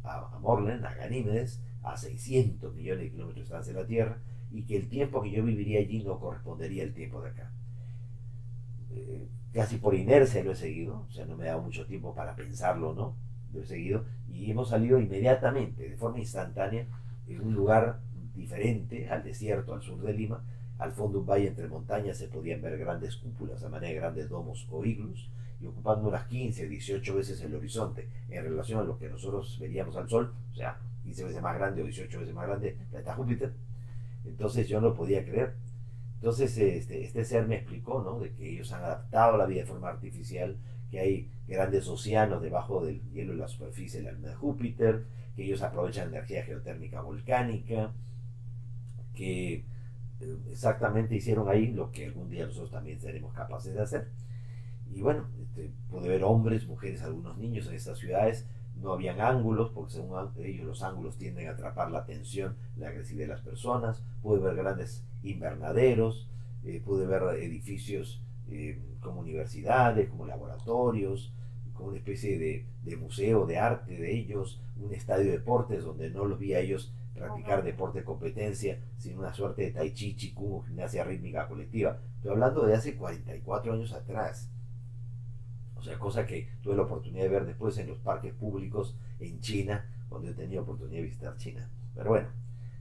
a Morlen, a Ganímedes, a 600 millones de kilómetros de distancia de la Tierra, y que el tiempo que yo viviría allí no correspondería al tiempo de acá. Casi por inercia lo he seguido, o sea, no me he dado mucho tiempo para pensarlo, ¿no? Lo he seguido, y hemos salido inmediatamente, de forma instantánea, en un lugar diferente al desierto, al sur de Lima. Al fondo de un valle entre montañas se podían ver grandes cúpulas, a manera de grandes domos o iglus, y ocupando unas 15, 18 veces el horizonte en relación a lo que nosotros veríamos al Sol, o sea, 15 veces más grande o 18 veces más grande el planeta Júpiter. Entonces yo no podía creer. Entonces este ser me explicó, ¿no?, de que ellos han adaptado la vida de forma artificial, que hay grandes océanos debajo del hielo en la superficie de la luna de Júpiter, que ellos aprovechan energía geotérmica volcánica, que exactamente hicieron ahí lo que algún día nosotros también seremos capaces de hacer. Y bueno, pude ver hombres, mujeres, algunos niños en estas ciudades. No habían ángulos, porque según ellos los ángulos tienden a atrapar la atención, la agresividad de las personas. Pude ver grandes invernaderos, pude ver edificios como universidades, como laboratorios, como una especie de museo de arte de ellos, un estadio de deportes donde no los vi a ellos practicar deporte de competencia, sino una suerte de tai chi, chikung, gimnasia rítmica colectiva. Estoy hablando de hace 44 años atrás. O sea, cosa que tuve la oportunidad de ver después en los parques públicos en China, cuando he tenido oportunidad de visitar China. Pero bueno,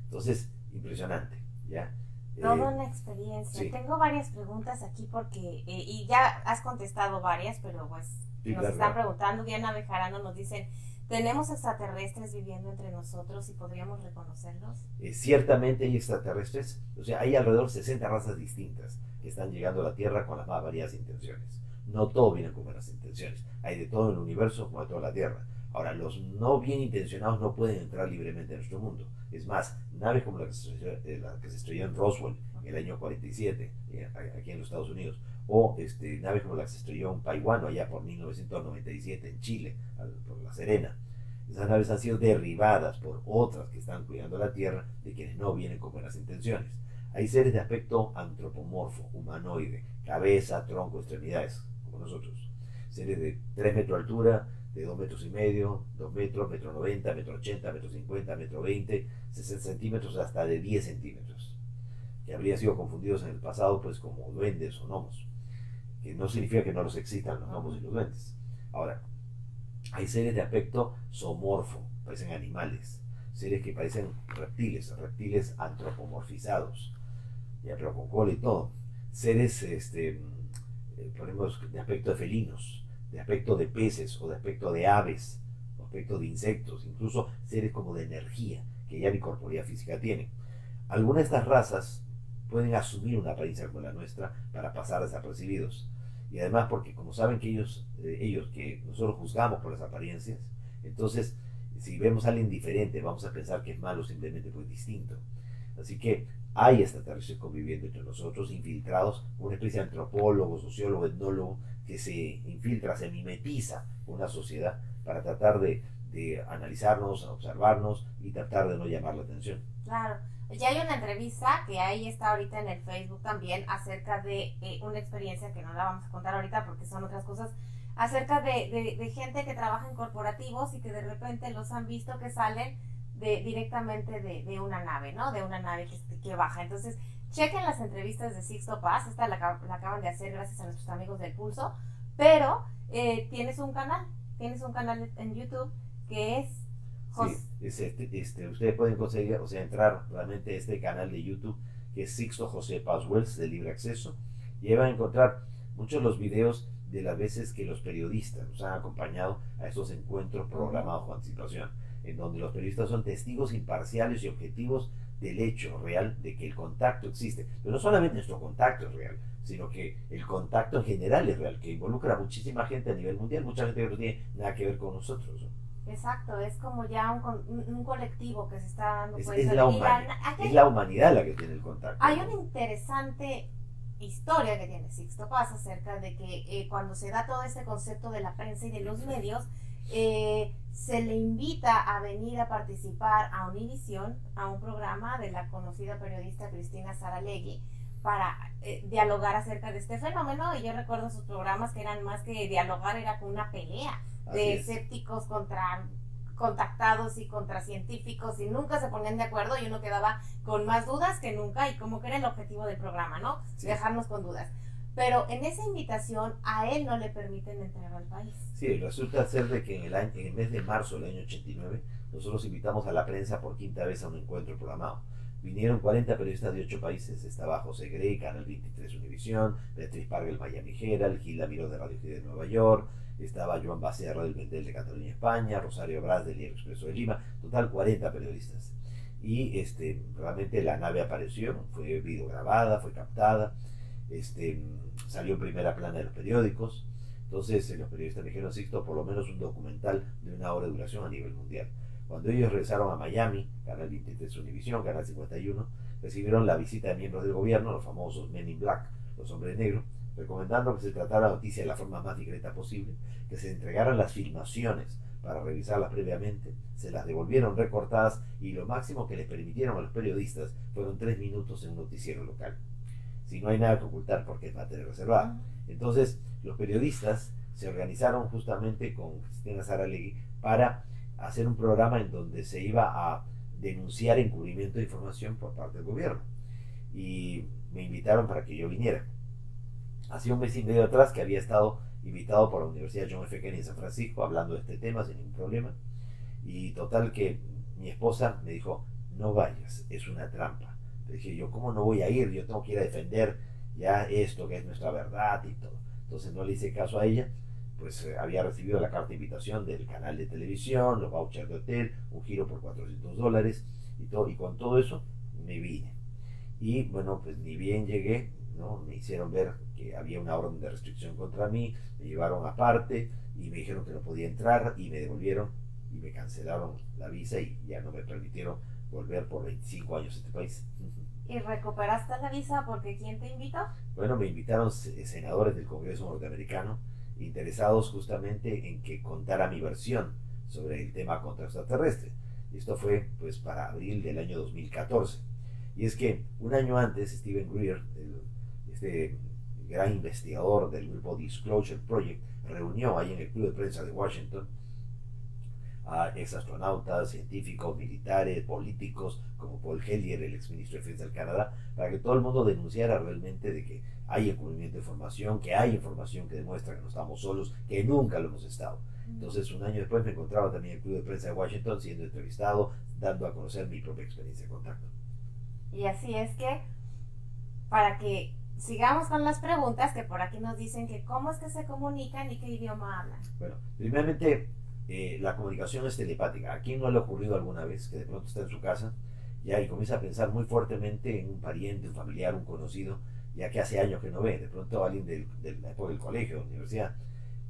entonces, impresionante, ¿ya? Toda una experiencia. Sí. Tengo varias preguntas aquí porque, y ya has contestado varias, pero pues sí, nos claro, están preguntando. Diana Bejarano nos dicen, ¿tenemos extraterrestres viviendo entre nosotros y podríamos reconocerlos? Ciertamente hay extraterrestres, o sea, hay alrededor de 60 razas distintas que están llegando a la Tierra con las más variadas intenciones. No todo viene con buenas intenciones, hay de todo en el universo como de toda la Tierra. Ahora, los no bien intencionados no pueden entrar libremente en nuestro mundo. Es más, naves como la que se estrelló en Roswell en el año 47, aquí en los Estados Unidos, o naves como la que se estrelló en Paiwano allá por 1997 en Chile, por La Serena. Esas naves han sido derribadas por otras que están cuidando la Tierra, de quienes no vienen con buenas intenciones. Hay seres de aspecto antropomorfo, humanoide, cabeza, tronco, extremidades, como nosotros. Seres de 3 metros de altura, de 2,5 metros, 2 metros, 1,90 m, 1,80 m, 1,50 m, 1,20 m, 60 centímetros, hasta de 10 centímetros, que habrían sido confundidos en el pasado pues como duendes o gnomos, que no significa que no los existan los gnomos y los duendes. Ahora, hay seres de aspecto zoomorfo, parecen animales, seres que parecen reptiles antropomorfizados, ya, pero con cola y todo, seres por ejemplo, de aspecto de felinos, de aspecto de peces o de aspecto de aves, o aspecto de insectos, incluso seres como de energía, que ya ni corporeidad física tienen. Algunas de estas razas pueden asumir una apariencia como la nuestra para pasar desapercibidos. Y además porque como saben que ellos que nosotros juzgamos por las apariencias, entonces si vemos a alguien diferente vamos a pensar que es malo simplemente porque es distinto. Así que hay extraterrestres conviviendo entre nosotros, infiltrados, una especie de antropólogo, sociólogo, etnólogo, que se infiltra, se mimetiza con una sociedad para tratar de de analizarnos, observarnos y tratar de no llamar la atención. Claro. Ya hay una entrevista que ahí está ahorita en el Facebook también acerca de una experiencia que no la vamos a contar ahorita porque son otras cosas, acerca de gente que trabaja en corporativos y que de repente los han visto que salen directamente de una nave, ¿no? De una nave que baja. Entonces, chequen las entrevistas de Sixto Paz, esta la acaban de hacer gracias a nuestros amigos del Pulso, pero tienes un canal en YouTube que es... Sí, ustedes pueden conseguir, o sea, entrar realmente a este canal de YouTube que es Sixto José Paz Wells de libre acceso, y ahí van a encontrar muchos de los videos de las veces que los periodistas nos han acompañado a estos encuentros programados con anticipación, en donde los periodistas son testigos imparciales y objetivos del hecho real de que el contacto existe. Pero no solamente nuestro contacto es real, sino que el contacto en general es real, que involucra a muchísima gente a nivel mundial, mucha gente que no tiene nada que ver con nosotros, ¿no? Exacto, es como ya un colectivo que se está dando cuenta. Es la humanidad la que tiene el contacto. Hay una interesante historia que tiene Sixto Paz acerca de que cuando se da todo este concepto de la prensa y de los medios, se le invita a venir a participar a Univisión, a un programa de la conocida periodista Cristina Saralegui, para dialogar acerca de este fenómeno. Y yo recuerdo sus programas que eran más que dialogar, era con una pelea de escépticos contra contactados y contra científicos, y nunca se ponían de acuerdo y uno quedaba con más dudas que nunca, y como que era el objetivo del programa, ¿no? Sí. Dejarnos con dudas. Pero en esa invitación a él no le permiten entrar al país. Sí, resulta ser de que en el mes de marzo del año 89 nosotros invitamos a la prensa por quinta vez a un encuentro programado. Vinieron 40 periodistas de 8 países. Estaba José Grey, Canal 23 Univisión, Beatriz Parga, Miami Herald, Gilda Miró de Radio G de Nueva York, estaba Joan Baserra del Vendel de Cataluña, España, Rosario Braz del Diario Expreso de Lima, total 40 periodistas. Y realmente la nave apareció, fue videograbada, fue captada, salió en primera plana de los periódicos. Entonces los periodistas me dijeron: Sixto, por lo menos un documental de 1 hora de duración a nivel mundial. Cuando ellos regresaron a Miami, Canal 23 Univisión, Canal 51, recibieron la visita de miembros del gobierno, los famosos Men in Black, los hombres negros, recomendando que se tratara la noticia de la forma más discreta posible, que se entregaran las filmaciones para revisarlas previamente, se las devolvieron recortadas, y lo máximo que les permitieron a los periodistas fueron 3 minutos en un noticiero local. Si no hay nada que ocultar porque es materia reservada. Entonces los periodistas se organizaron justamente con Cristina Saralegui para hacer un programa en donde se iba a denunciar encubrimiento de información por parte del gobierno, y me invitaron para que yo viniera. Hacía un mes y medio atrás que había estado invitado por la Universidad John F. Kennedy en San Francisco, hablando de este tema sin ningún problema, y total que mi esposa me dijo: no vayas, es una trampa. Le dije yo: ¿cómo no voy a ir? Yo tengo que ir a defender ya esto que es nuestra verdad y todo. Entonces no le hice caso a ella. Pues había recibido la carta de invitación del canal de televisión, los vouchers de hotel, un giro por $400 y todo, y con todo eso me vine. Y bueno, pues ni bien llegué, ¿no? Me hicieron ver que había una orden de restricción contra mí, me llevaron aparte y me dijeron que no podía entrar, y me devolvieron y me cancelaron la visa, y ya no me permitieron volver por 25 años a este país. ¿Y recuperaste la visa porque quién te invitó? Bueno, me invitaron senadores del Congreso norteamericano, interesados justamente en que contara mi versión sobre el tema contra extraterrestre. Esto fue pues para abril del año 2014. Y es que un año antes Stephen Greer, este gran investigador del grupo Disclosure Project, reunió ahí en el Club de Prensa de Washington a exastronautas, científicos, militares, políticos, como Paul Hellyer, el exministro de Defensa del Canadá, para que todo el mundo denunciara realmente de que hay encubrimiento de información, que hay información que demuestra que no estamos solos, que nunca lo hemos estado. Entonces, un año después me encontraba también en el Club de Prensa de Washington siendo entrevistado, dando a conocer mi propia experiencia de contacto. Y así es que, para que sigamos con las preguntas, que por aquí nos dicen que cómo es que se comunican y qué idioma hablan. Bueno, primeramente, la comunicación es telepática. ¿A quién no le ha ocurrido alguna vez que de pronto está en su casa ya y comienza a pensar muy fuertemente en un pariente, un familiar, un conocido, ya que hace años que no ve, de pronto alguien del colegio, de la universidad,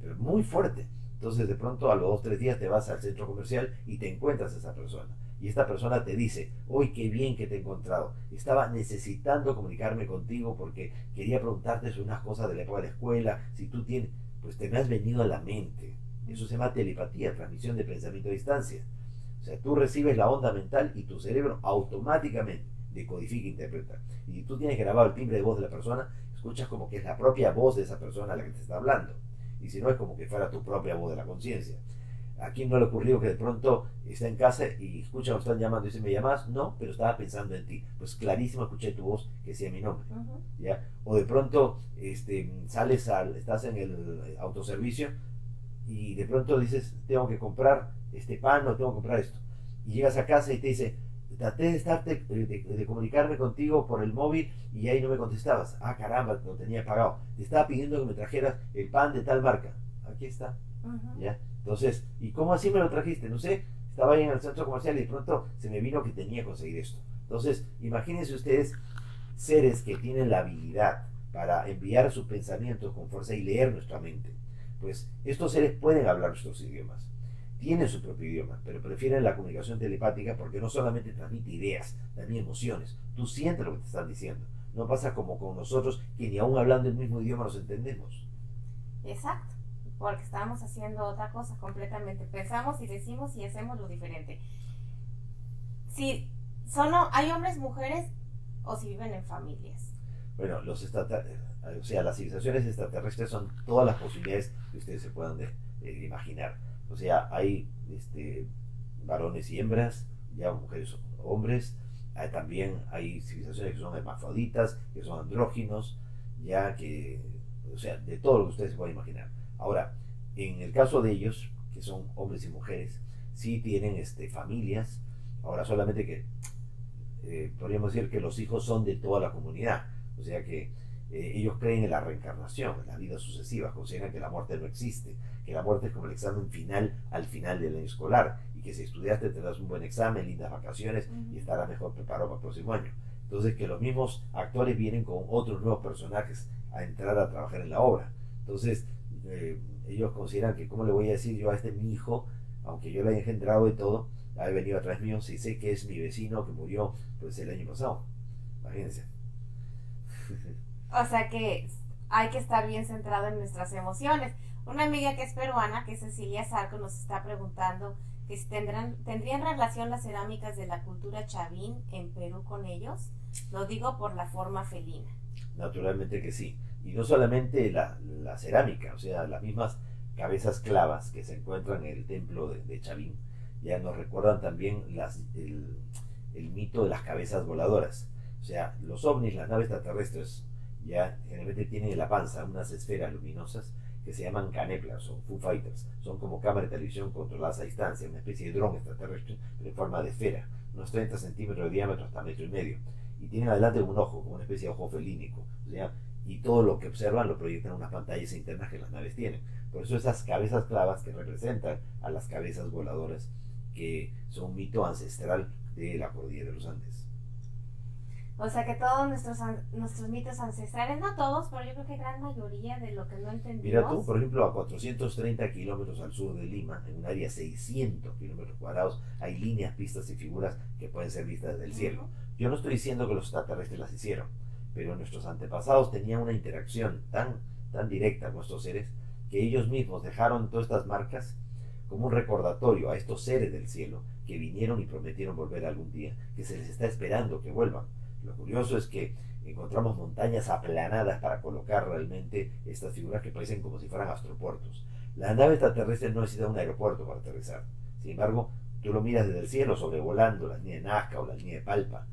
pero muy fuerte? Entonces de pronto a los 2 o 3 días te vas al centro comercial y te encuentras a esa persona, y esta persona te dice: hoy qué bien que te he encontrado, estaba necesitando comunicarme contigo porque quería preguntarte sobre unas cosas de la época de la escuela, si tú tienes, pues te me has venido a la mente, Eso se llama telepatía, transmisión de pensamiento a distancia. O sea, tú recibes la onda mental y tu cerebro automáticamente decodifica e interpreta. Y tú tienes grabado el timbre de voz de la persona, escuchas como que es la propia voz de esa persona la que te está hablando. Y si no, es como que fuera tu propia voz de la conciencia. ¿A quién no le ocurrió que de pronto está en casa y escucha que están llamando y dice, ¿me llamas? No, pero estaba pensando en ti. Pues clarísimo escuché tu voz que decía mi nombre. ¿Ya? O de pronto estás en el autoservicio y de pronto dices, tengo que comprar este pan o tengo que comprar esto. Y llegas a casa y te dice, traté de comunicarme contigo por el móvil y ahí no me contestabas. Ah, caramba, lo tenía pagado. Te estaba pidiendo que me trajeras el pan de tal marca. Aquí está. ¿Ya? Entonces, ¿y cómo así me lo trajiste? No sé, estaba ahí en el centro comercial y de pronto se me vino que tenía que conseguir esto. Entonces, imagínense ustedes seres que tienen la habilidad para enviar sus pensamientos con fuerza y leer nuestra mente. Pues estos seres pueden hablar nuestros idiomas, tienen su propio idioma, pero prefieren la comunicación telepática porque no solamente transmite ideas, también emociones. Tú sientes lo que te están diciendo. No pasa como con nosotros, que ni aún hablando el mismo idioma nos entendemos. Exacto, porque estamos haciendo otra cosa completamente. Pensamos y decimos y hacemos lo diferente. Si hay hombres, mujeres, o si viven en familias. Bueno, o sea, las civilizaciones extraterrestres son todas las posibilidades que ustedes se puedan imaginar. O sea, hay varones y hembras, ya mujeres o hombres. También hay civilizaciones que son hermafroditas, que son andróginos, ya que, o sea, de todo lo que ustedes se puedan imaginar. Ahora, en el caso de ellos, que son hombres y mujeres, sí tienen familias. Ahora, solamente que podríamos decir que los hijos son de toda la comunidad. O sea que ellos creen en la reencarnación, en la vida sucesiva, consideran que la muerte no existe, que la muerte es como el examen final al final del año escolar, y que si estudiaste tendrás un buen examen, lindas vacaciones y estarás mejor preparado para el próximo año. Entonces, que los mismos actores vienen con otros nuevos personajes a entrar a trabajar en la obra. Entonces, ellos consideran que, ¿cómo le voy a decir yo a mi hijo, aunque yo le haya engendrado y todo, ha venido atrás mío, si sé que es mi vecino que murió pues el año pasado? Imagínense. O sea que hay que estar bien centrado en nuestras emociones. Una amiga que es peruana, que es Cecilia Zarco, nos está preguntando que si tendrían relación las cerámicas de la cultura chavín en Perú con ellos. Lo digo por la forma felina. Naturalmente que sí. Y no solamente la cerámica, o sea, las mismas cabezas clavas que se encuentran en el templo de Chavín, ya nos recuerdan también el mito de las cabezas voladoras. O sea, los ovnis, las naves extraterrestres, ya generalmente tienen en la panza unas esferas luminosas que se llaman caneplas o Foo Fighters. Son como cámaras de televisión controladas a distancia, una especie de dron extraterrestre, pero en forma de esfera, unos 30 centímetros de diámetro hasta 1,5 metros. Y tienen adelante un ojo, como una especie de ojo felínico. O sea, y todo lo que observan lo proyectan en unas pantallas internas que las naves tienen. Por eso esas cabezas clavas que representan a las cabezas voladoras, que son un mito ancestral de la cordillera de los Andes. O sea que todos nuestros mitos ancestrales, no todos, pero yo creo que gran mayoría de lo que no entendimos. Mira tú, por ejemplo, a 430 kilómetros al sur de Lima, en un área de 600 kilómetros cuadrados, hay líneas, pistas y figuras que pueden ser vistas desde el cielo. Yo no estoy diciendo que los extraterrestres las hicieron, pero nuestros antepasados tenían una interacción tan directa con estos seres que ellos mismos dejaron todas estas marcas como un recordatorio a estos seres del cielo que vinieron y prometieron volver algún día, que se les está esperando que vuelvan. Lo curioso es que encontramos montañas aplanadas para colocar realmente estas figuras que parecen como si fueran astropuertos. La nave extraterrestre no necesita un aeropuerto para aterrizar. Sin embargo, tú lo miras desde el cielo sobrevolando la línea de Nazca o la línea de Palpa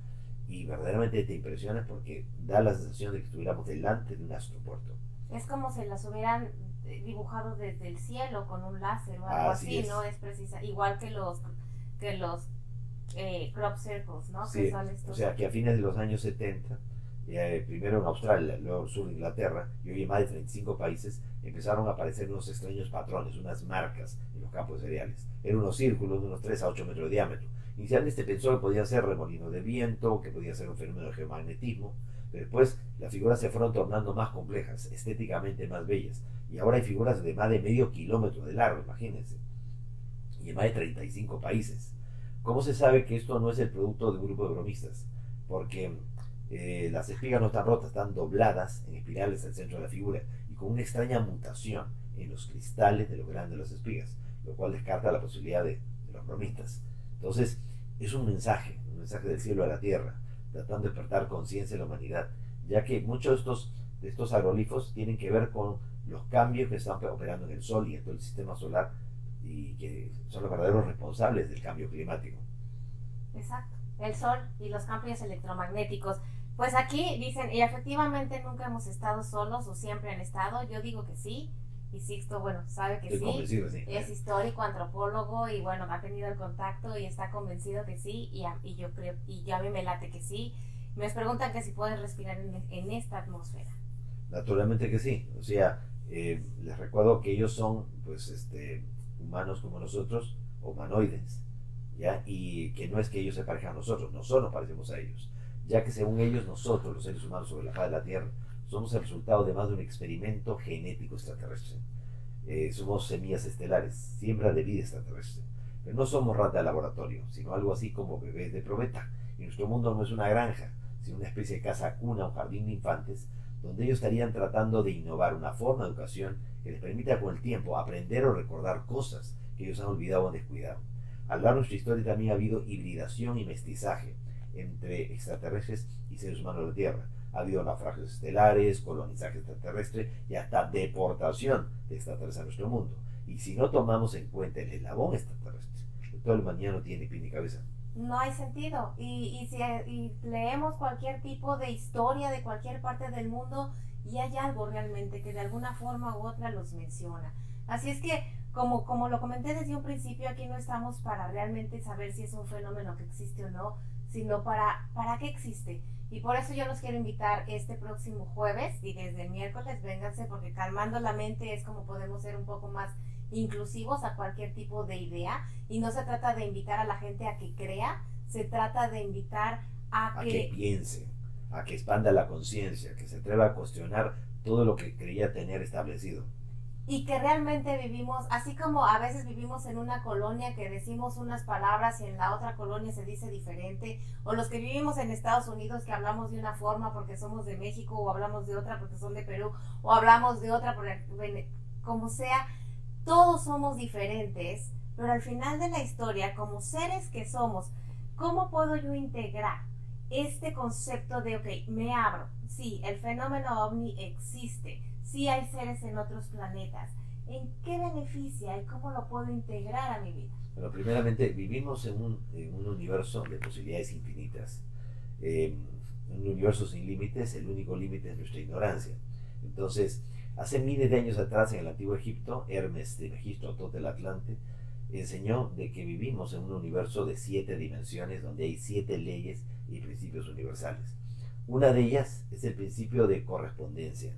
y verdaderamente te impresionas porque da la sensación de que estuviéramos delante de un astropuerto. Es como si las hubieran dibujado desde el cielo con un láser o algo así, ¿no? Es precisa, igual que los crop circles, ¿no? Sí, que son estos. O sea que a fines de los años 70, primero en Australia, luego en sur de Inglaterra y hoy en más de 35 países, empezaron a aparecer unos extraños patrones, unas marcas en los campos de cereales. Eran unos círculos de unos 3 a 8 metros de diámetro. Inicialmente pensó que podían ser remolinos de viento, que podía ser un fenómeno de geomagnetismo, pero después las figuras se fueron tornando más complejas, estéticamente más bellas, y ahora hay figuras de más de medio kilómetro de largo, imagínense, y en más de 35 países. ¿Cómo se sabe que esto no es el producto de un grupo de bromistas? Porque las espigas no están rotas, están dobladas en espirales al centro de la figura y con una extraña mutación en los cristales de los granos de las espigas, lo cual descarta la posibilidad de los bromistas. Entonces, es un mensaje del cielo a la tierra, tratando de despertar conciencia en la humanidad, ya que muchos de estos agroglifos tienen que ver con los cambios que están operando en el Sol y en todo el sistema solar, y que son los verdaderos responsables del cambio climático. Exacto, el Sol y los cambios electromagnéticos. Pues aquí dicen, y efectivamente nunca hemos estado solos o siempre han estado. Yo digo que sí, y Sixto, bueno, sabe que sí, es histórico, antropólogo, y bueno, ha tenido el contacto y está convencido que sí, y yo creo, y ya a mí me late que sí. Me preguntan que si pueden respirar en esta atmósfera. Naturalmente que sí, o sea, les recuerdo que ellos son, pues, humanos como nosotros, humanoides, ¿ya? Y que no es que ellos se parezcan a nosotros nos parecemos a ellos, ya que según ellos, nosotros, los seres humanos sobre la faz de la Tierra, somos el resultado de más de un experimento genético extraterrestre. Somos semillas estelares, siembra de vida extraterrestre. Pero no somos rata de laboratorio, sino algo así como bebés de probeta. Y nuestro mundo no es una granja, sino una especie de casa cuna, un jardín de infantes, donde ellos estarían tratando de innovar una forma de educación que les permita con el tiempo aprender o recordar cosas que ellos han olvidado o descuidado. A lo largo de nuestra historia también ha habido hibridación y mestizaje entre extraterrestres y seres humanos de la Tierra. Ha habido naufragios estelares, colonizaje extraterrestre y hasta deportación de extraterrestres a nuestro mundo. Y si no tomamos en cuenta el eslabón extraterrestre, toda la humanidad no tiene pie ni cabeza. No hay sentido. Y leemos cualquier tipo de historia de cualquier parte del mundo, y hay algo realmente que de alguna forma u otra los menciona. Así es que, como lo comenté desde un principio, aquí no estamos para realmente saber si es un fenómeno que existe o no, sino para qué existe. Y por eso yo los quiero invitar este próximo jueves, y desde el miércoles vénganse, porque calmando la mente es como podemos ser un poco más inclusivos a cualquier tipo de idea. Y no se trata de invitar a la gente a que crea, se trata de invitar a que piense, a que expanda la conciencia, que se atreva a cuestionar todo lo que creía tener establecido. Y que realmente vivimos, así como a veces vivimos en una colonia que decimos unas palabras y en la otra colonia se dice diferente, o los que vivimos en Estados Unidos que hablamos de una forma porque somos de México, o hablamos de otra porque son de Perú, o hablamos de otra porque, como sea, todos somos diferentes, pero al final de la historia, como seres que somos, ¿cómo puedo yo integrar este concepto de, ok, me abro? Sí, el fenómeno ovni existe. Sí hay seres en otros planetas. ¿En qué beneficia y cómo lo puedo integrar a mi vida? Bueno, primeramente, vivimos en un universo de posibilidades infinitas. Un universo sin límites, el único límite es nuestra ignorancia. Entonces, hace miles de años atrás, en el antiguo Egipto, Hermes de Megisto, Tot del Atlante, enseñó de que vivimos en un universo de 7 dimensiones, donde hay 7 leyes y principios universales. Una de ellas es el principio de correspondencia.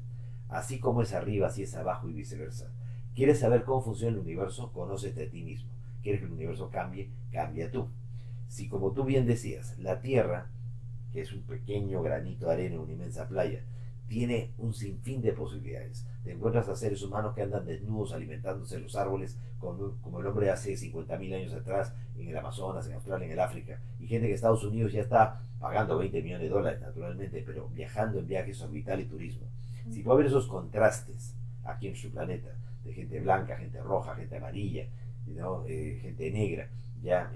Así como es arriba, así es abajo y viceversa. ¿Quieres saber cómo funciona el universo? Conócete a ti mismo. ¿Quieres que el universo cambie? Cambia tú. Si, como tú bien decías, la Tierra, que es un pequeño granito de arena en una inmensa playa, tiene un sinfín de posibilidades. Te encuentras a seres humanos que andan desnudos alimentándose de los árboles, como el hombre hace 50.000 años atrás en el Amazonas, en Australia, en el África, y gente que en Estados Unidos ya está pagando $20 millones, naturalmente, pero viajando en viajes orbitales y turismo. Si puede haber esos contrastes aquí en su planeta, de gente blanca, gente roja, gente amarilla, ¿no? Gente negra, ya,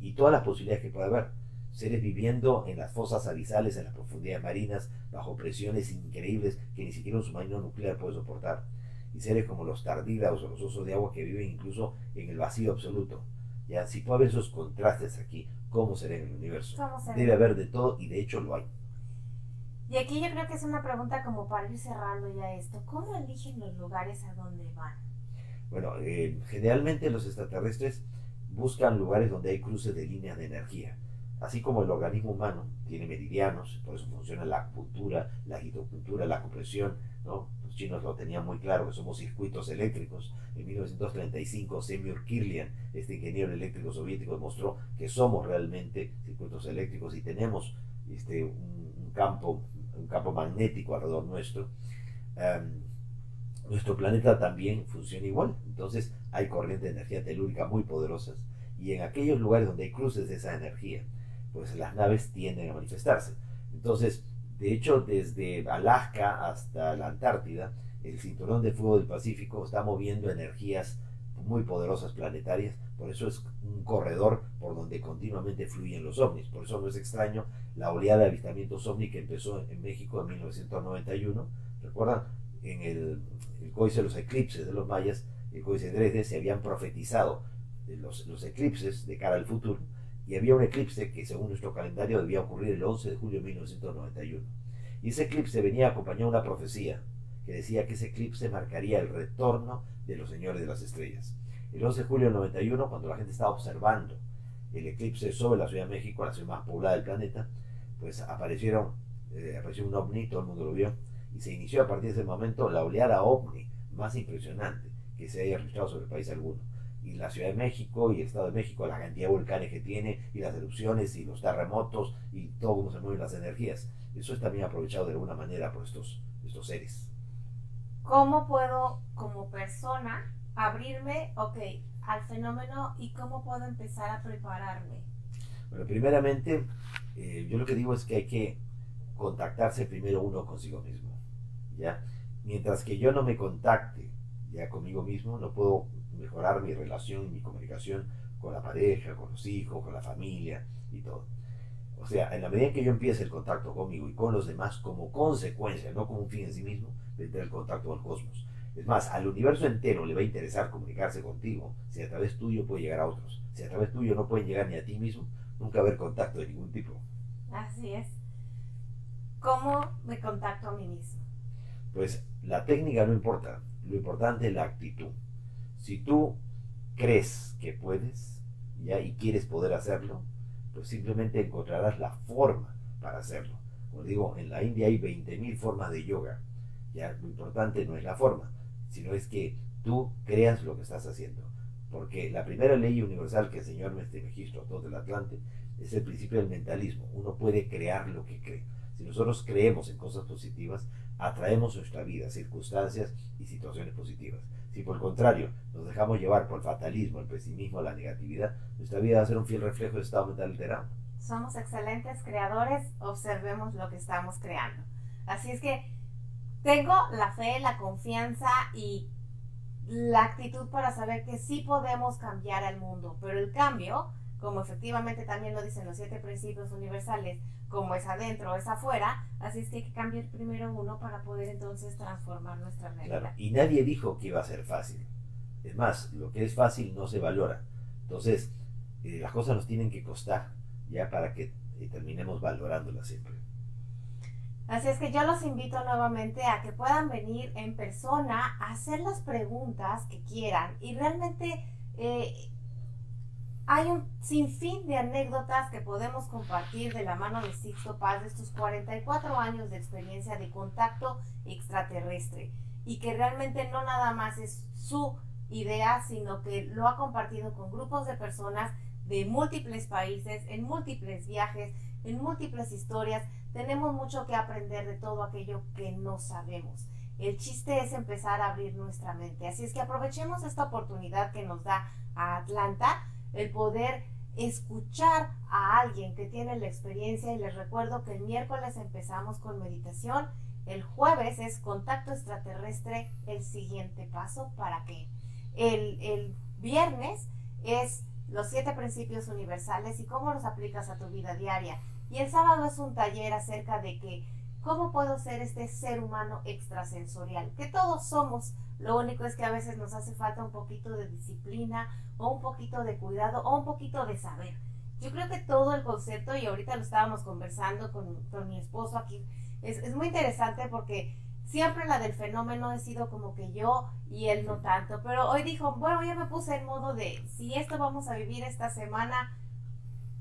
y todas las posibilidades que puede haber, seres viviendo en las fosas abisales, en las profundidades marinas, bajo presiones increíbles que ni siquiera un submarino nuclear puede soportar, y seres como los tardígrados o los osos de agua que viven incluso en el vacío absoluto. Ya, si puede haber esos contrastes aquí, ¿cómo será en el universo? Debe haber de todo, y de hecho lo hay. Y aquí yo creo que es una pregunta como para ir cerrando ya esto. ¿Cómo eligen los lugares a donde van? Bueno, generalmente los extraterrestres buscan lugares donde hay cruces de líneas de energía. Así como el organismo humano tiene meridianos, por eso funciona la acupuntura, la hidropuntura, la compresión, ¿no? Los chinos lo tenían muy claro, que somos circuitos eléctricos. En 1935, Semyon Kirlian, este ingeniero eléctrico soviético, demostró que somos realmente circuitos eléctricos y tenemos un campo magnético alrededor nuestro. Nuestro planeta también funciona igual. Entonces hay corrientes de energía telúrica muy poderosas, y en aquellos lugares donde hay cruces de esa energía, pues las naves tienden a manifestarse. Entonces, de hecho, desde Alaska hasta la Antártida el cinturón de fuego del Pacífico está moviendo energías muy poderosas planetarias, por eso es un corredor por donde continuamente fluyen los ovnis. Por eso no es extraño la oleada de avistamientos ovni que empezó en México en 1991. ¿Recuerdan? En el códice de los eclipses de los mayas, el códice de Dresde, se habían profetizado los eclipses de cara al futuro, y había un eclipse que según nuestro calendario debía ocurrir el 11 de julio de 1991. Y ese eclipse venía acompañado de una profecía que decía que ese eclipse marcaría el retorno de los señores de las estrellas. El 11 de julio del 91, cuando la gente estaba observando el eclipse sobre la Ciudad de México, la ciudad más poblada del planeta, pues apareció un ovni, todo el mundo lo vio, y se inició a partir de ese momento la oleada ovni más impresionante que se haya registrado sobre el país alguno. Y la Ciudad de México y el Estado de México, la cantidad de volcanes que tiene, y las erupciones, y los terremotos, y todo cómo se mueven las energías, eso es también aprovechado de alguna manera por estos seres. ¿Cómo puedo, como persona, abrirme, al fenómeno, y cómo puedo empezar a prepararme? Bueno, primeramente, yo lo que digo es que hay que contactarse primero uno consigo mismo, ¿ya? Mientras que yo no me contacte ya conmigo mismo, no puedo mejorar mi relación, mi comunicación con la pareja, con los hijos, con la familia y todo. O sea, en la medida en que yo empiece el contacto conmigo y con los demás, como consecuencia, no como un fin en sí mismo, vendrá el contacto con el cosmos. Es más, al universo entero le va a interesar comunicarse contigo, si a través tuyo puede llegar a otros. Si a través tuyo no pueden llegar ni a ti mismo, nunca va a haber contacto de ningún tipo. Así es. ¿Cómo me contacto a mí mismo? Pues la técnica no importa, lo importante es la actitud. Si tú crees que puedes, ¿ya? Y quieres poder hacerlo, pues simplemente encontrarás la forma para hacerlo. Como digo, en la India hay 20.000 formas de yoga. Ya, lo importante no es la forma, sino es que tú creas lo que estás haciendo. Porque la primera ley universal que enseñó este registro todo del Atlante es el principio del mentalismo. Uno puede crear lo que cree. Si nosotros creemos en cosas positivas, atraemos nuestra vida, circunstancias y situaciones positivas. Si por el contrario nos dejamos llevar por el fatalismo, el pesimismo, la negatividad, nuestra vida va a ser un fiel reflejo del estado mental alterado. Somos excelentes creadores, observemos lo que estamos creando. Así es que tengo la fe, la confianza y la actitud para saber que sí podemos cambiar al mundo, pero el cambio, como efectivamente también lo dicen los 7 principios universales, como es adentro, es afuera, así es que hay que cambiar primero uno para poder entonces transformar nuestra realidad. Claro, y nadie dijo que iba a ser fácil. Es más, lo que es fácil no se valora. Entonces, las cosas nos tienen que costar, ya para que terminemos valorándolas siempre. Así es que yo los invito nuevamente a que puedan venir en persona a hacer las preguntas que quieran, y realmente hay un sinfín de anécdotas que podemos compartir de la mano de Sixto Paz, de estos 44 años de experiencia de contacto extraterrestre, y que realmente no nada más es su idea, sino que lo ha compartido con grupos de personas de múltiples países, en múltiples viajes, en múltiples historias. Tenemos mucho que aprender de todo aquello que no sabemos. El chiste es empezar a abrir nuestra mente. Así es que aprovechemos esta oportunidad que nos da a Atlanta, el poder escuchar a alguien que tiene la experiencia. Y les recuerdo que el miércoles empezamos con meditación, el jueves es contacto extraterrestre, el siguiente paso para qué. El viernes es los 7 principios universales y cómo los aplicas a tu vida diaria. Y el sábado es un taller acerca de que cómo puedo ser este ser humano extrasensorial, que todos somos. Lo único es que a veces nos hace falta un poquito de disciplina, o un poquito de cuidado, o un poquito de saber. Yo creo que todo el concepto, y ahorita lo estábamos conversando con mi esposo aquí, es muy interesante, porque siempre la del fenómeno he sido como que yo y él no tanto, pero hoy dijo, bueno, ya me puse en modo de, si esto vamos a vivir esta semana,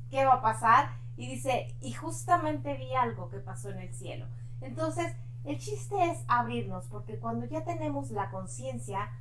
¿qué va a pasar? Y dice, y justamente vi algo que pasó en el cielo. Entonces, el chiste es abrirnos, porque cuando ya tenemos la conciencia,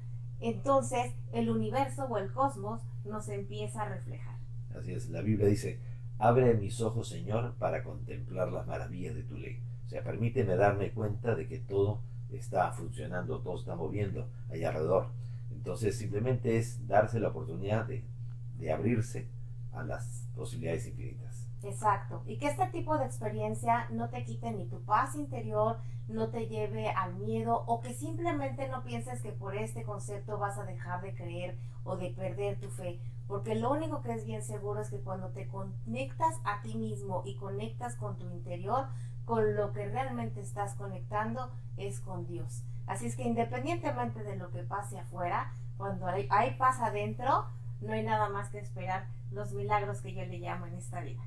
entonces el universo o el cosmos nos empieza a reflejar. Así es, la Biblia dice, abre mis ojos, Señor, para contemplar las maravillas de tu ley. O sea, permíteme darme cuenta de que todo está funcionando, todo está moviendo allá alrededor. Entonces simplemente es darse la oportunidad de abrirse, a las posibilidades infinitas. Exacto, y que este tipo de experiencia no te quite ni tu paz interior, no te lleve al miedo, o que simplemente no pienses que por este concepto vas a dejar de creer o de perder tu fe, porque lo único que es bien seguro es que cuando te conectas a ti mismo y conectas con tu interior, con lo que realmente estás conectando es con Dios. Así es que independientemente de lo que pase afuera, cuando hay paz adentro, no hay nada más que esperar los milagros que yo le llamo en esta vida.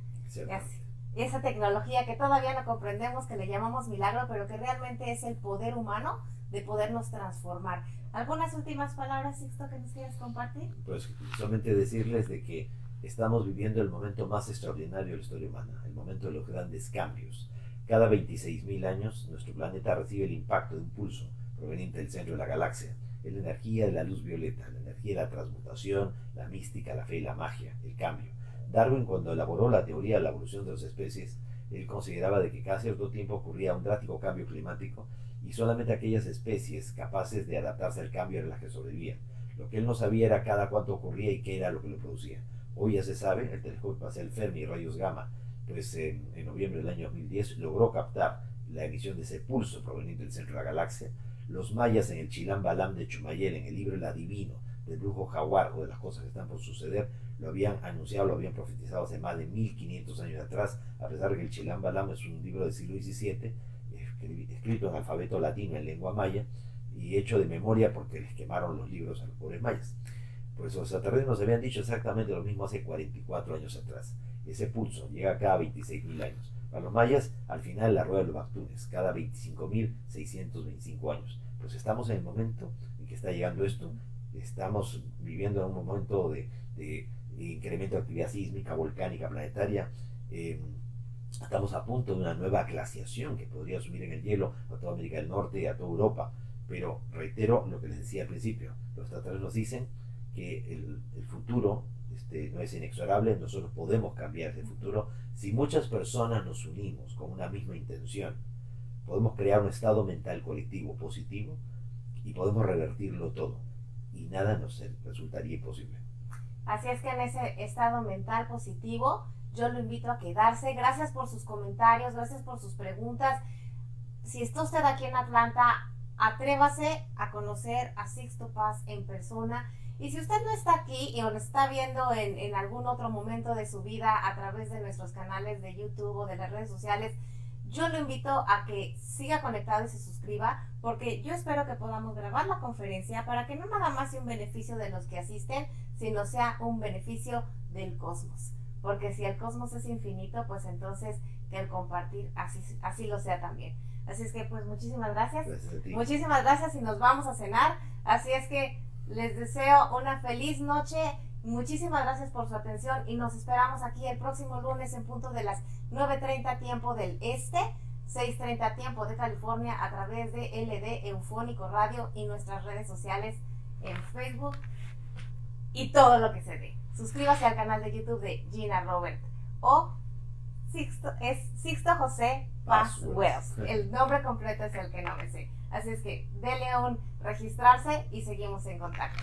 Esa tecnología que todavía no comprendemos, que le llamamos milagro, pero que realmente es el poder humano de podernos transformar. ¿Algunas últimas palabras, Sixto, que nos quieras compartir? Pues solamente decirles de que estamos viviendo el momento más extraordinario de la historia humana, el momento de los grandes cambios. Cada 26.000 años nuestro planeta recibe el impacto de un pulso proveniente del centro de la galaxia. Es la energía de la luz violeta, la energía de la transmutación, la mística, la fe y la magia, el cambio. Darwin, cuando elaboró la teoría de la evolución de las especies, él consideraba de que cada cierto tiempo ocurría un drástico cambio climático y solamente aquellas especies capaces de adaptarse al cambio eran las que sobrevivían. Lo que él no sabía era cada cuánto ocurría y qué era lo que lo producía. Hoy ya se sabe, el telescopio espacial Fermi y rayos gamma, pues en noviembre del año 2010 logró captar la emisión de ese pulso proveniente del centro de la galaxia. Los mayas en el Chilam Balam de Chumayel, en el libro El Adivino, del brujo jaguar o de las cosas que están por suceder, lo habían anunciado, lo habían profetizado hace más de 1500 años atrás, a pesar de que el Chilam Balam es un libro del siglo XVII, escrito en alfabeto latino, en lengua maya, y hecho de memoria porque les quemaron los libros a los pobres mayas. Por eso los extraterrestres nos habían dicho exactamente lo mismo hace 44 años atrás. Ese pulso llega cada 26.000 años. Para los mayas, al final la rueda de los Bactunes, cada 25.625 años. Pues estamos en el momento en que está llegando esto. Estamos viviendo en un momento de incremento de actividad sísmica, volcánica, planetaria. Estamos a punto de una nueva glaciación que podría sumir en el hielo a toda América del Norte y a toda Europa. Pero reitero lo que les decía al principio, los extraterrestres nos dicen que el futuro no es inexorable, nosotros podemos cambiar ese futuro si muchas personas nos unimos con una misma intención. Podemos crear un estado mental colectivo positivo y podemos revertirlo todo, y nada nos resultaría imposible. Así es que en ese estado mental positivo yo lo invito a quedarse. Gracias por sus comentarios, gracias por sus preguntas. Si está usted aquí en Atlanta, atrévase a conocer a Sixto Paz en persona. Y si usted no está aquí o lo está viendo en algún otro momento de su vida a través de nuestros canales de YouTube o de las redes sociales, yo lo invito a que siga conectado y se suscriba, porque yo espero que podamos grabar la conferencia para que no nada más sea un beneficio de los que asisten, sino sea un beneficio del cosmos. Porque si el cosmos es infinito, pues entonces que el compartir así lo sea también. Así es que pues muchísimas gracias. Muchísimas gracias y nos vamos a cenar. Así es que les deseo una feliz noche. Muchísimas gracias por su atención y nos esperamos aquí el próximo lunes en punto de las 9:30 tiempo del este, 6:30 tiempo de California, a través de LD Eufónico Radio y nuestras redes sociales en Facebook y todo lo que se dé. Suscríbase al canal de YouTube de Gina Robert o Sixto José Paz Wells. El nombre completo es el que no me sé. Así es que dele un registrarse y seguimos en contacto.